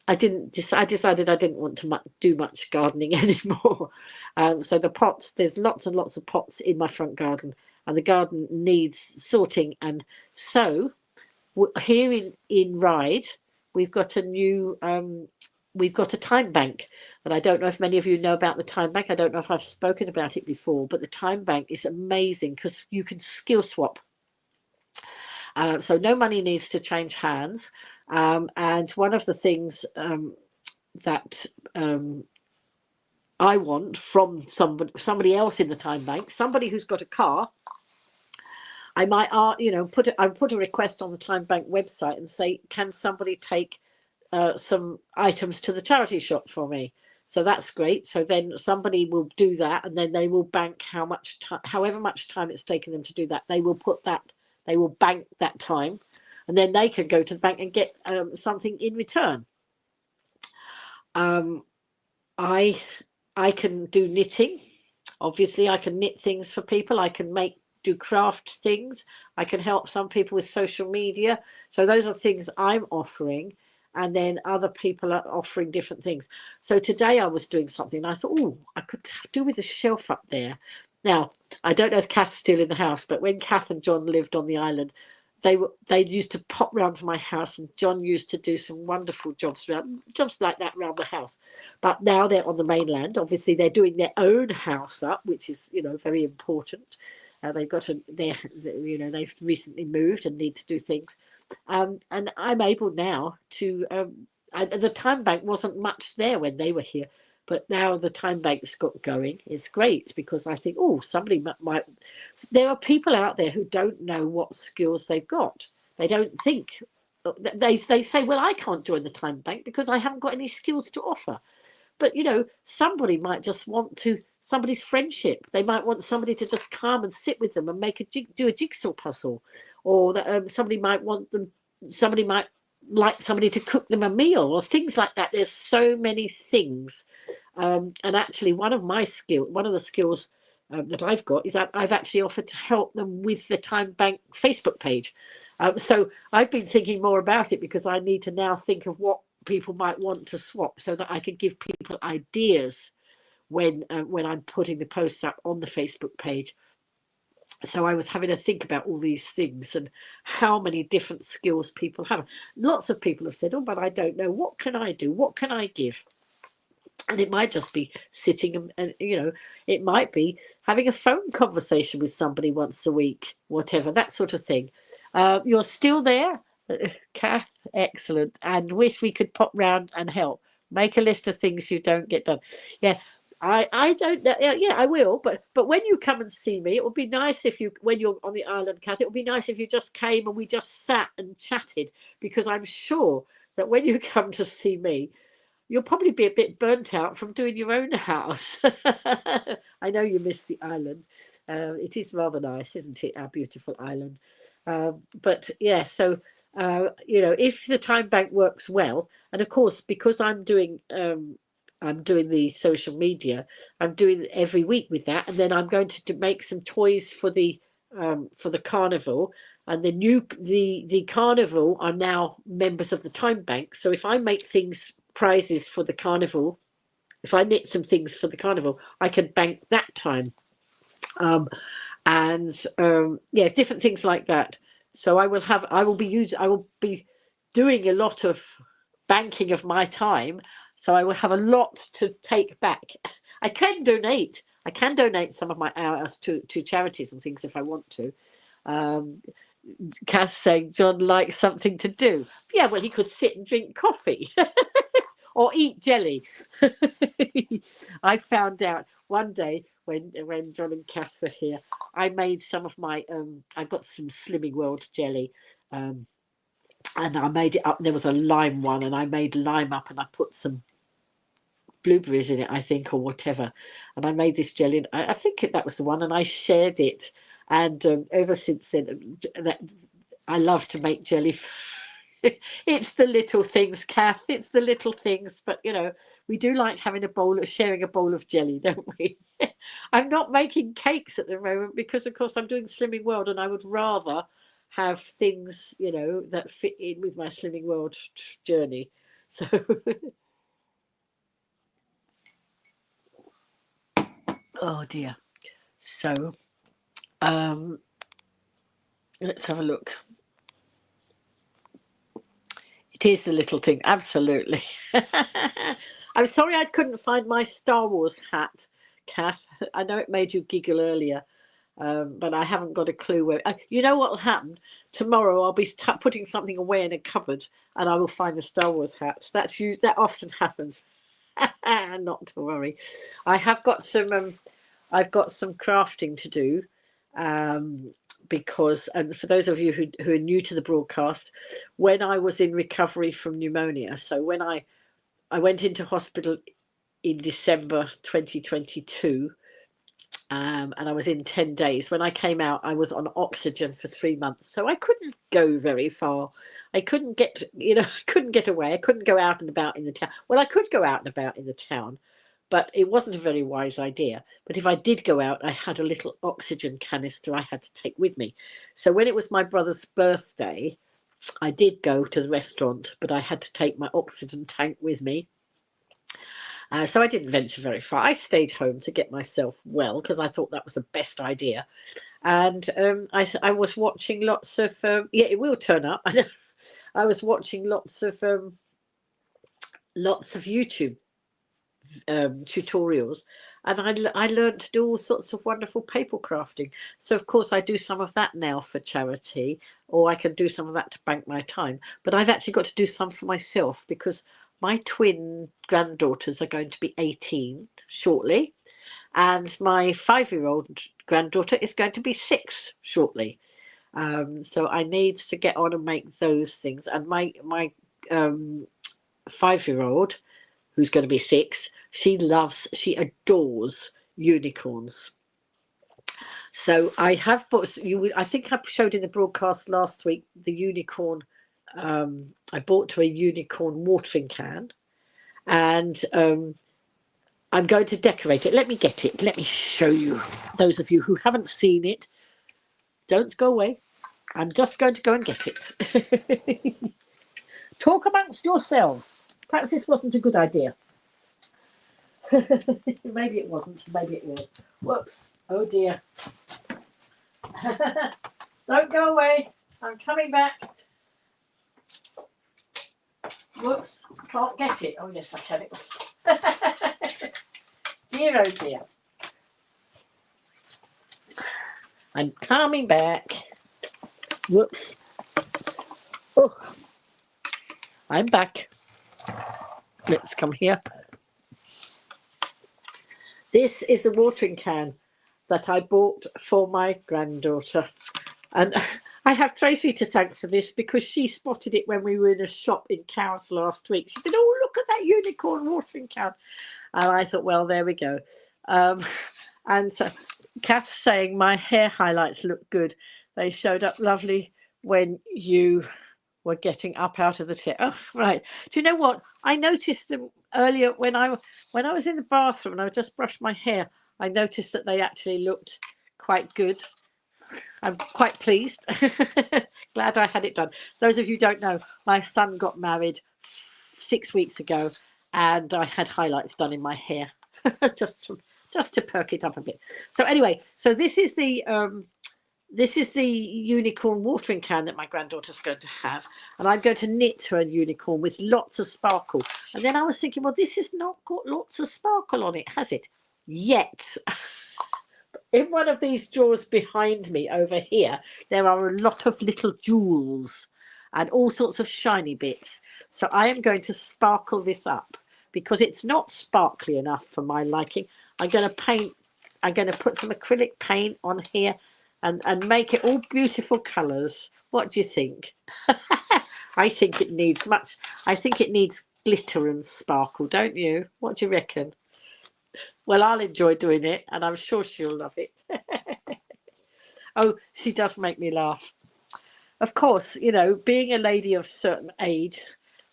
I decided I didn't want to do much gardening anymore. So the pots, there's lots and lots of pots in my front garden, and the garden needs sorting. And so here in Ryde, we've got a new we've got a time bank, and I don't know if many of you know about the time bank. I don't know if I've spoken about it before, but the time bank is amazing because you can skill swap. So no money needs to change hands. And one of the things that I want from somebody else in the time bank, somebody who's got a car, I might put a request on the time bank website and say, can somebody take some items to the charity shop for me? So that's great. So then somebody will do that, and then they will bank however much time it's taken them to do that. They will bank that time, and then they can go to the bank and get something in return. I can do knitting. Obviously, I can knit things for people. I can do craft things. I can help some people with social media. So those are things I'm offering, and then other people are offering different things. So today I was doing something, and I thought, oh, I could do with a shelf up there. Now, I don't know if Kath's still in the house, but when Kath and John lived on the island, they used to pop round to my house, and John used to do some wonderful jobs like that around the house. But now they're on the mainland. Obviously, they're doing their own house up, which is very important. They've recently moved and need to do things, and I'm able now to. The time bank wasn't much there when they were here, but now the time bank's got going. It's great because I think, somebody might. There are people out there who don't know what skills they've got. They don't think. They say, well, I can't join the time bank because I haven't got any skills to offer. But, somebody might just want somebody's friendship. They might want somebody to just come and sit with them and do a jigsaw puzzle. Or that somebody might like somebody to cook them a meal or things like that. There's so many things. And actually, one of the skills that I've got is that I've actually offered to help them with the Time Bank Facebook page. So I've been thinking more about it because I need to now think of what people might want to swap so that I can give people ideas when I'm putting the posts up on the Facebook page. So I was having to think about all these things and how many different skills people have. Lots of people have said, but I don't know. What can I do? What can I give? And it might just be sitting and it might be having a phone conversation with somebody once a week, whatever, that sort of thing. You're still there? Kath, excellent. And wish we could pop round and help. Make a list of things you don't get done. Yeah, I don't know. Yeah, I will. But when you come and see me, it would be nice when you're on the island, Kath, it would be nice if you just came and we just sat and chatted, because I'm sure that when you come to see me, you'll probably be a bit burnt out from doing your own house. I know you miss the island. It is rather nice, isn't it? Our beautiful island. But yeah, so you know, if the time bank works well, and of course, because I'm doing the social media, I'm doing every week with that, and then I'm going to make some toys for the carnival. And the carnival are now members of the time bank. So if I make prizes for the carnival, if I knit some things for the carnival, I can bank that time. Yeah, different things like that. So I will be doing a lot of banking of my time. So I will have a lot to take back. I can donate some of my hours to charities and things if I want to. Kath saying John likes something to do. Yeah, well, he could sit and drink coffee or eat jelly. I found out one day when John and Kath were here, I made some of my I got some Slimming World jelly, and I made it up. There was a lime one, and I made lime up, and I put some blueberries in it, I think, or whatever. And I made this jelly, and I think that was the one, and I shared it. And ever since then, I love to make jelly. It's the little things, Kath. It's the little things. But you know, we do like sharing a bowl of jelly, don't we? I'm not making cakes at the moment because, of course, I'm doing Slimming World, and I would rather have things, you know, that fit in with my Slimming World journey. So. Oh dear. So let's have a look. It is the little thing, absolutely. I'm sorry I couldn't find my Star Wars hat, Kath. I know it made you giggle earlier, but I haven't got a clue where. You know what will happen? Tomorrow I'll be putting something away in a cupboard, and I will find the Star Wars hat. That often happens. Not to worry. I have got some. I've got some crafting to do. Because, and for those of you who are new to the broadcast, when I was in recovery from pneumonia, so when I went into hospital in December 2022, and I was in 10 days. When I came out, I was on oxygen for 3 months, so I couldn't go very far. I couldn't get, I couldn't get away. I couldn't go out and about in the town. Well, I could go out and about in the town, but it wasn't a very wise idea. But if I did go out, I had a little oxygen canister I had to take with me. So when it was my brother's birthday, I did go to the restaurant, but I had to take my oxygen tank with me. So I didn't venture very far. I stayed home to get myself well because I thought that was the best idea. And I was watching lots of, yeah, it will turn up. I was watching lots of YouTube tutorials, and I learned to do all sorts of wonderful paper crafting. So of course I do some of that now for charity, or I can do some of that to bank my time. But I've actually got to do some for myself because my twin granddaughters are going to be 18 shortly, and my 5-year-old granddaughter is going to be 6 shortly. So I need to get on and make those things. And my 5-year-old, who's going to be 6, she adores unicorns. So I have bought I think I showed in the broadcast last week the unicorn. I bought her a unicorn watering can, and I'm going to decorate it. Let me get it. Let me show you. Those of you who haven't seen it, don't go away. I'm just going to go and get it. Talk amongst yourselves. Perhaps this wasn't a good idea. Maybe it wasn't. Maybe it was. Whoops. Oh dear. Don't go away. I'm coming back. Whoops. Can't get it. Oh yes, I can. It was. Dear, oh dear. I'm coming back. Whoops. Oh, I'm back. Let's come here. This is the watering can that I bought for my granddaughter. And I have Tracy to thank for this because she spotted it when we were in a shop in Cowes last week. She said, "Oh, look at that unicorn watering can." And I thought, well, there we go. And so Kath's saying my hair highlights look good. They showed up lovely when you were getting up out of the chair. Oh, right. Do you know what? I noticed them earlier when I was in the bathroom and I just brushed my hair. I noticed that they actually looked quite good. I'm quite pleased. Glad I had it done. Those of you who don't know, my son got married 6 weeks ago, and I had highlights done in my hair just to perk it up a bit. So anyway, so this is the unicorn watering can that my granddaughter's going to have, and I'm going to knit her a unicorn with lots of sparkle. And then I was thinking, well, this has not got lots of sparkle on it, has it? Yet. In one of these drawers behind me over here, there are a lot of little jewels and all sorts of shiny bits. So I am going to sparkle this up because it's not sparkly enough for my liking. I'm going to put some acrylic paint on here and make it all beautiful colours. What do you think? I think it needs glitter and sparkle, don't you? What do you reckon? Well, I'll enjoy doing it, and I'm sure she'll love it. Oh, she does make me laugh. Of course, you know, being a lady of certain age,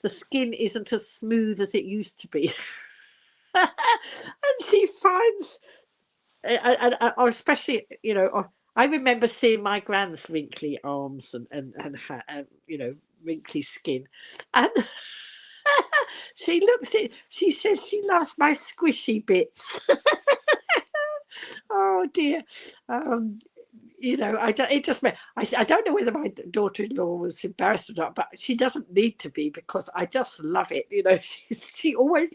the skin isn't as smooth as it used to be. And she finds, or especially, you know, I remember seeing my grand's wrinkly arms and you know, wrinkly skin. And she looks at, she says she loves my squishy bits. Oh dear. You know, I don't know whether my daughter-in-law was embarrassed or not, but she doesn't need to be because I just love it. You know, she always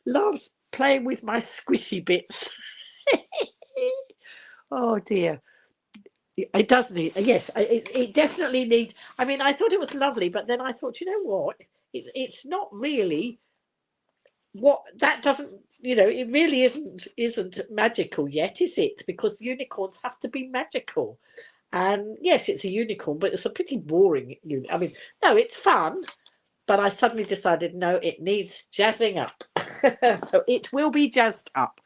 loves playing with my squishy bits. Oh dear. It does need, yes, it definitely needs. I mean, I thought it was lovely, but then I thought, you know what? It's not really what that doesn't, you know, it really isn't magical yet, is it? Because unicorns have to be magical. And yes, it's a unicorn, but it's a pretty boring unicorn. I mean, no, it's fun, but I suddenly decided, no, it needs jazzing up. So it will be jazzed up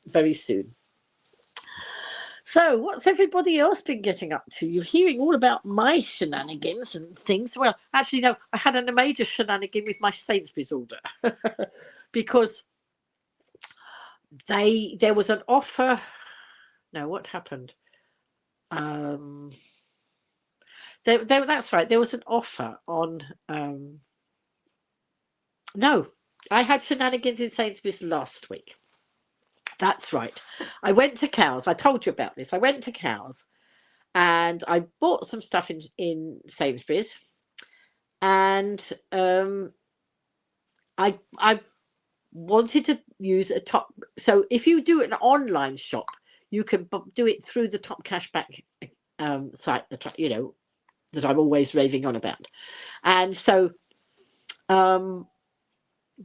very soon. So what's everybody else been getting up to? You're hearing all about my shenanigans and things. Well, actually, no, I had a major shenanigan with my Sainsbury's order because there was an offer. No, what happened? That's right. There was an offer on. No, I had shenanigans in Sainsbury's last week. That's right. I went to Cowes. I told you about this. I went to Cowes and I bought some stuff in Sainsbury's, and I wanted to use a top. So if you do an online shop, you can do it through the top cashback site that, you know, that I'm always raving on about. And so but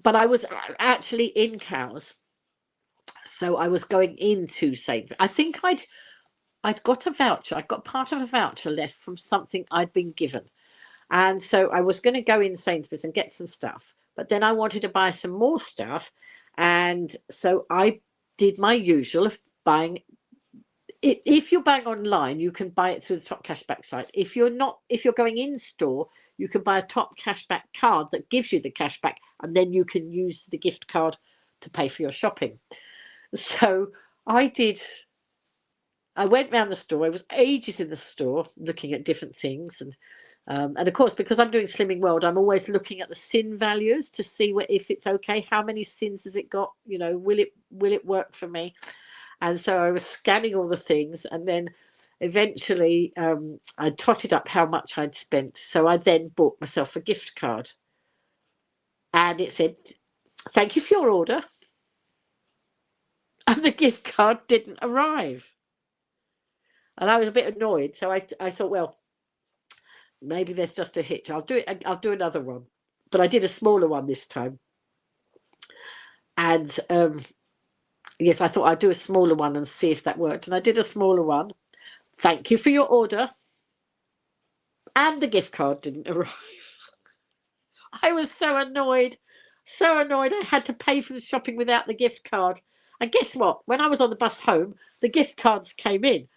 I was actually in Cowes, so I was going into Sainsbury's. I think I'd got a voucher. I got part of a voucher left from something I'd been given, and so I was going to go in Sainsbury's and get some stuff, but then I wanted to buy some more stuff, and so I did my usual of buying it. If you're buying online, you can buy it through the top cashback site. If you're going in store, you can buy a top cashback card that gives you the cashback, and then you can use the gift card to pay for your shopping. So I went round the store. I was ages in the store looking at different things, and of course, because I'm doing Slimming World, I'm always looking at the sin values to see if it's okay. How many sins has it got? You know, will it work for me? And so I was scanning all the things, and then eventually I totted up how much I'd spent. So I then bought myself a gift card, and it said, "Thank you for your order." And the gift card didn't arrive. And I was a bit annoyed. So I thought, well, maybe there's just a hitch. I'll do another one. But I did a smaller one this time. And yes, I thought I'd do a smaller one and see if that worked. And I did a smaller one. "Thank you for your order. and the gift card didn't arrive. I was so annoyed. So annoyed I had to pay for the shopping without the gift card. And guess what? When I was on the bus home, the gift cards came in.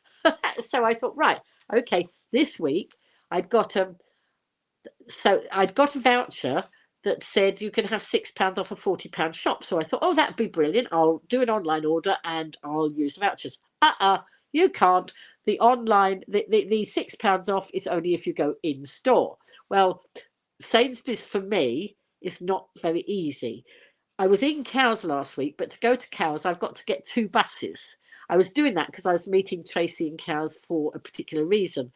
So I thought, right, okay, this week I'd got I'd got a voucher that said you can have £6 off a £40 shop. So I thought, oh, that'd be brilliant. I'll do an online order and I'll use the vouchers. You can't. The online, the £6 off is only if you go in store. Well, Sainsbury's for me is not very easy. I was in Cowes last week, but to go to Cowes, I've got to get 2 buses. I was doing that because I was meeting Tracy in Cowes for a particular reason.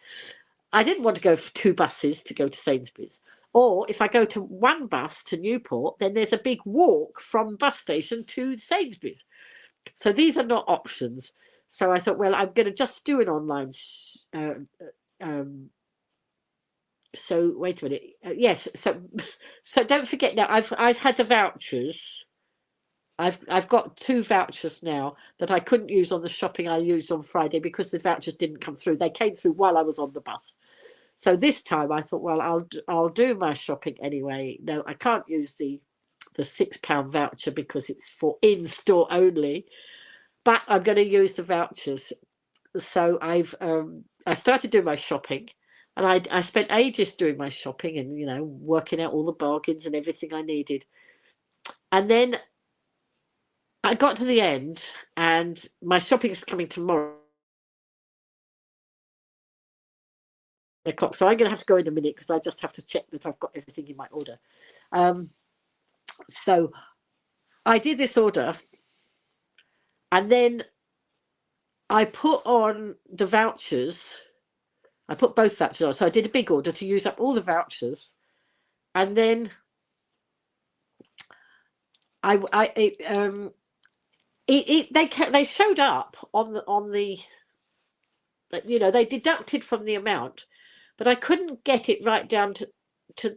I didn't want to go for 2 buses to go to Sainsbury's. Or if I go to 1 bus to Newport, then there's a big walk from bus station to Sainsbury's. So these are not options. So I thought, well, I'm going to just do an online. So wait a minute. Yes. So don't forget now. I've had the vouchers. I've got 2 vouchers now that I couldn't use on the shopping I used on Friday because the vouchers didn't come through. They came through while I was on the bus. So this time I thought, well, I'll do my shopping anyway. No, I can't use the £6 voucher because it's for in-store only. But I'm going to use the vouchers. So I started doing my shopping, and I spent ages doing my shopping and, you know, working out all the bargains and everything I needed. And then I got to the end, and my shopping is coming tomorrow. O'clock, so I'm going to have to go in a minute because I just have to check that I've got everything in my order. So I did this order, and then I put on the vouchers. I put both vouchers on. So I did a big order to use up all the vouchers, and then they showed up on the you know, they deducted from the amount, but I couldn't get it right down to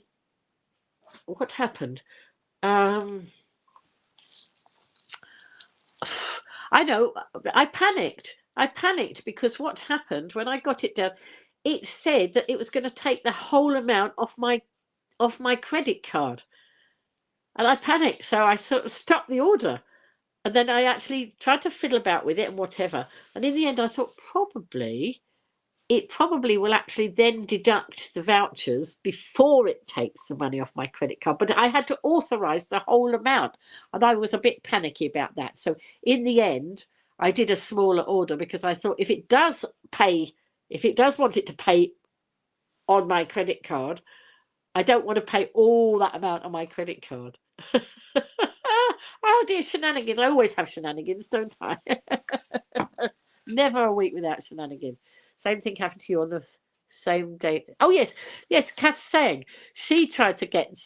what happened. I know, I panicked because what happened when I got it down, it said that it was going to take the whole amount off my credit card, and I panicked. So I sort of stopped the order, and then I actually tried to fiddle about with it and whatever. And in the end, I thought it probably will actually then deduct the vouchers before it takes the money off my credit card. But I had to authorize the whole amount, and I was a bit panicky about that. So in the end, I did a smaller order because I thought if it does want it to pay on my credit card, I don't want to pay all that amount on my credit card. Oh dear, shenanigans. I always have shenanigans, don't I? Never a week without shenanigans. Same thing happened to you on the same day. Oh yes, Kath saying she tried to get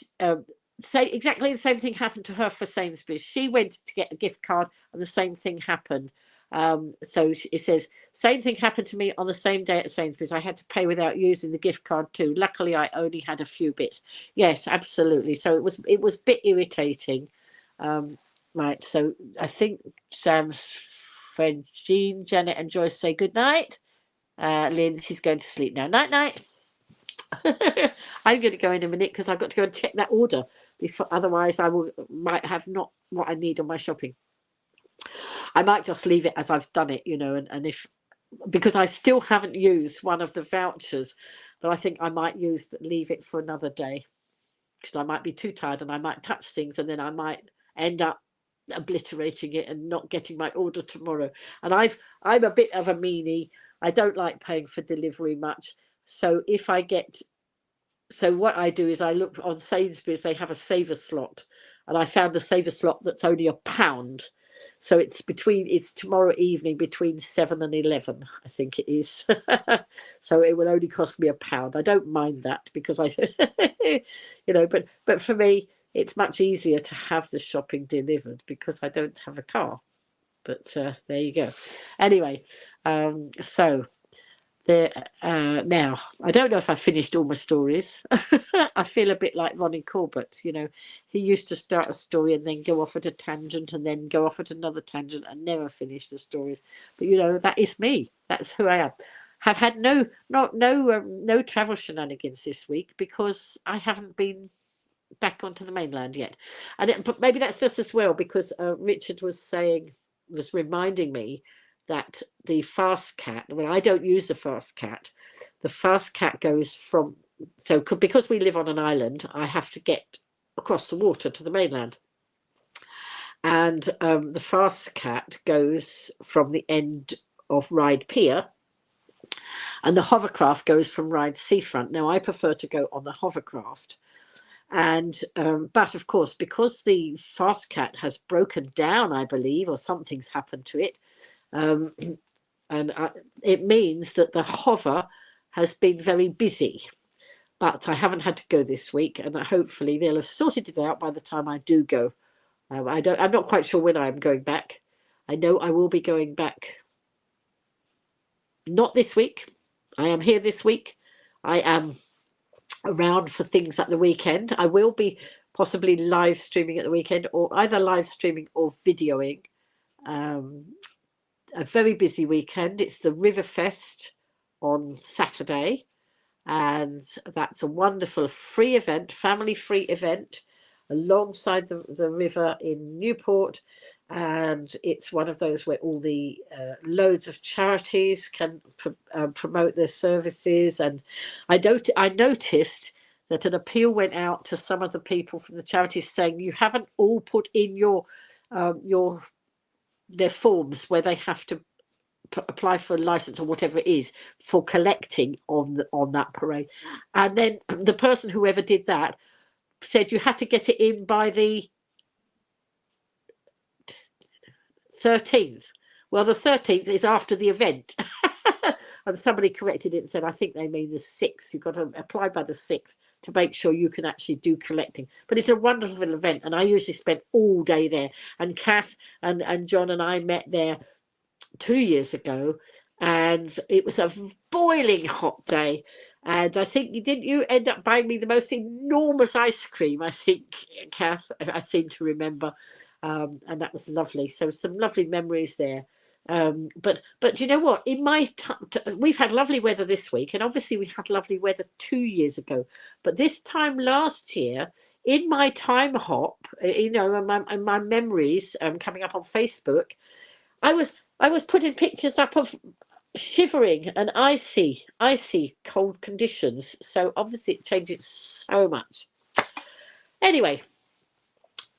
say exactly the same thing happened to her for Sainsbury's. She went to get a gift card and the same thing happened. So it says same thing happened to me on the same day at Sainsbury's. I had to pay without using the gift card too. Luckily I only had a few bits. Yes, absolutely. So it was a bit irritating. Right, so I think Sam's friend Jean, Janet and Joyce say good night. Lynn, she's going to sleep now. Night. I'm going to go in a minute because I've got to go and check that order before, otherwise might have not what I need on my shopping. I might just leave it as I've done it, you know, and if, because I still haven't used one of the vouchers, but I think I might leave it for another day because I might be too tired and I might touch things and then I might end up obliterating it and not getting my order tomorrow. And I'm a bit of a meanie. I don't like paying for delivery much. So what I do is I look on Sainsbury's, they have a saver slot, and I found a saver slot that's only £1. So it's tomorrow evening between 7 and 11, I think it is. So it will only cost me £1. I don't mind that because you know, but for me, it's much easier to have the shopping delivered because I don't have a car. But there you go. Anyway, so there. Now, I don't know if I finished all my stories. I feel a bit like Ronnie Corbett. You know, he used to start a story and then go off at a tangent and then go off at another tangent and never finish the stories. But, you know, that is me. That's who I am. have had no travel shenanigans this week because I haven't been back onto the mainland yet. But maybe that's just as well because Richard was reminding me that the fast cat, well, I don't use the fast cat. The fast cat goes from, because we live on an island, I have to get across the water to the mainland. And the fast cat goes from the end of Ryde Pier, and the hovercraft goes from Ryde Seafront. Now, I prefer to go on the hovercraft. And but of course, because the fast cat has broken down, I believe, or something's happened to it, it means that the hover has been very busy. But I haven't had to go this week, and hopefully they'll have sorted it out by the time I do go. I'm not quite sure when I'm going back. I know I will be going back. Not this week. I am here this week. I am around for things at the weekend. I will be possibly live streaming at the weekend, or either live streaming or videoing. A very busy weekend. It's the Riverfest on Saturday, and that's a wonderful free event, family free event alongside the river in Newport, and it's one of those where all the loads of charities can promote their services. And I noticed that an appeal went out to some of the people from the charities saying you haven't all put in their forms where they have to apply for a license or whatever it is for collecting on that parade. And then the person, whoever did that, said you had to get it in by the 13th. Well, the 13th is after the event. And somebody corrected it and said, I think they mean the 6th. You've got to apply by the 6th to make sure you can actually do collecting. But it's a wonderful event, and I usually spend all day there. And Kath and John and I met there 2 years ago, and it was a boiling hot day. And I think you end up buying me the most enormous ice cream, I think, Kath, I seem to remember. And that was lovely. So some lovely memories there. But you know what? In my we've had lovely weather this week, and obviously we had lovely weather 2 years ago. But this time last year, in my time hop, in my memories coming up on Facebook, I was putting pictures up of shivering and icy cold conditions. So obviously it changes so much. Anyway,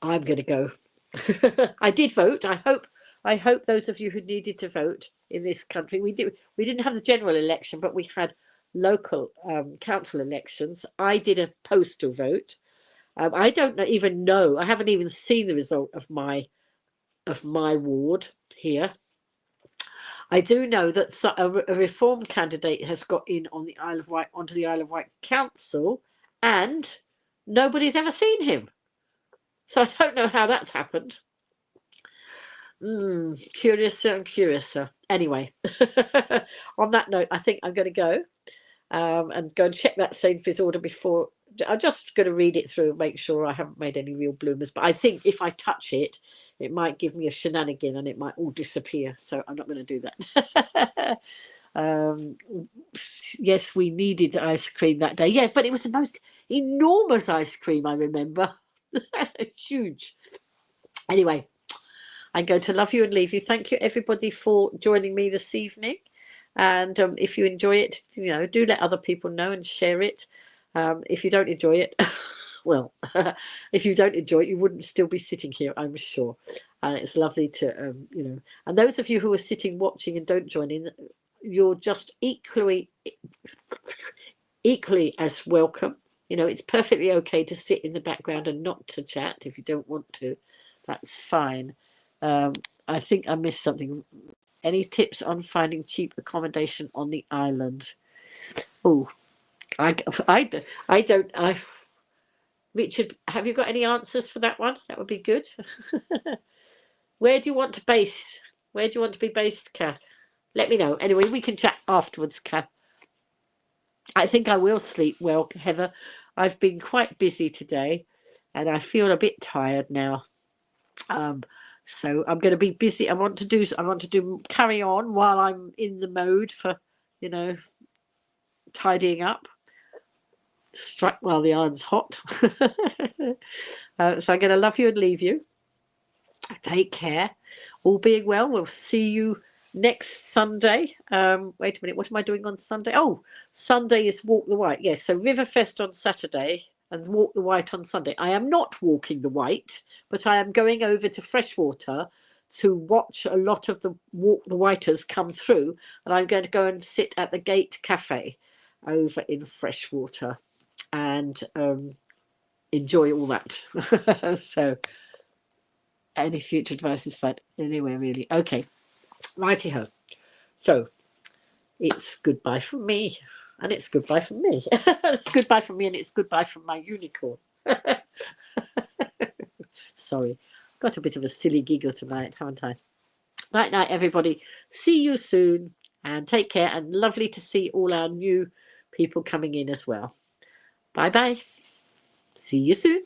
I'm going to go. I did vote. I hope those of you who needed to vote in this country, we didn't have the general election, but we had local council elections. I did a postal vote. I don't even know. I haven't even seen the result of my ward here. I do know that a Reform candidate has got in on the Isle of Wight, onto the Isle of Wight Council, and nobody's ever seen him. So I don't know how that's happened. Curiouser and curiouser. Anyway, on that note, I think I'm going to go and go and check that Sainsbury's order before. I'm just going to read it through and make sure I haven't made any real bloomers. But I think if I touch it, it might give me a shenanigan and it might all disappear. So I'm not going to do that. Yes, we needed ice cream that day. Yeah, but it was the most enormous ice cream, I remember. Huge. Anyway, I'm going to love you and leave you. Thank you, everybody, for joining me this evening. And if you enjoy it, do let other people know and share it. If you don't enjoy it, well, if you don't enjoy it, you wouldn't still be sitting here, I'm sure. And it's lovely to, and those of you who are sitting watching and don't join in, you're just equally as welcome. It's perfectly okay to sit in the background and not to chat if you don't want to. That's fine. I think I missed something. Any tips on finding cheap accommodation on the island? Oh, I don't. Richard, have you got any answers for that one? That would be good. Where do you want to base? Where do you want to be based, Kath? Let me know. Anyway, we can chat afterwards, Kath. I think I will sleep well, Heather. I've been quite busy today, and I feel a bit tired now. So I'm going to be busy. I want to do carry on while I'm in the mode for you know, tidying up. Strike while the iron's hot. So I'm going to love you and leave you. Take care. All being well, we'll see you next Sunday. Wait a minute, what am I doing on Sunday? Oh, Sunday is Walk the Wight. Yes, so Riverfest on Saturday and Walk the Wight on Sunday. I am not walking the Wight, but I am going over to Freshwater to watch a lot of the Walk the Wighters come through, and I'm going to go and sit at the Gate Cafe over in Freshwater and enjoy all that. So any future advice is fine anywhere, really. Okay, righty ho. So it's goodbye from me, and it's goodbye from me. It's goodbye from me, and it's goodbye from my unicorn. Sorry, got a bit of a silly giggle tonight, haven't I? Night night, everybody. See you soon, and take care. And lovely to see all our new people coming in as well. Bye bye. See you soon.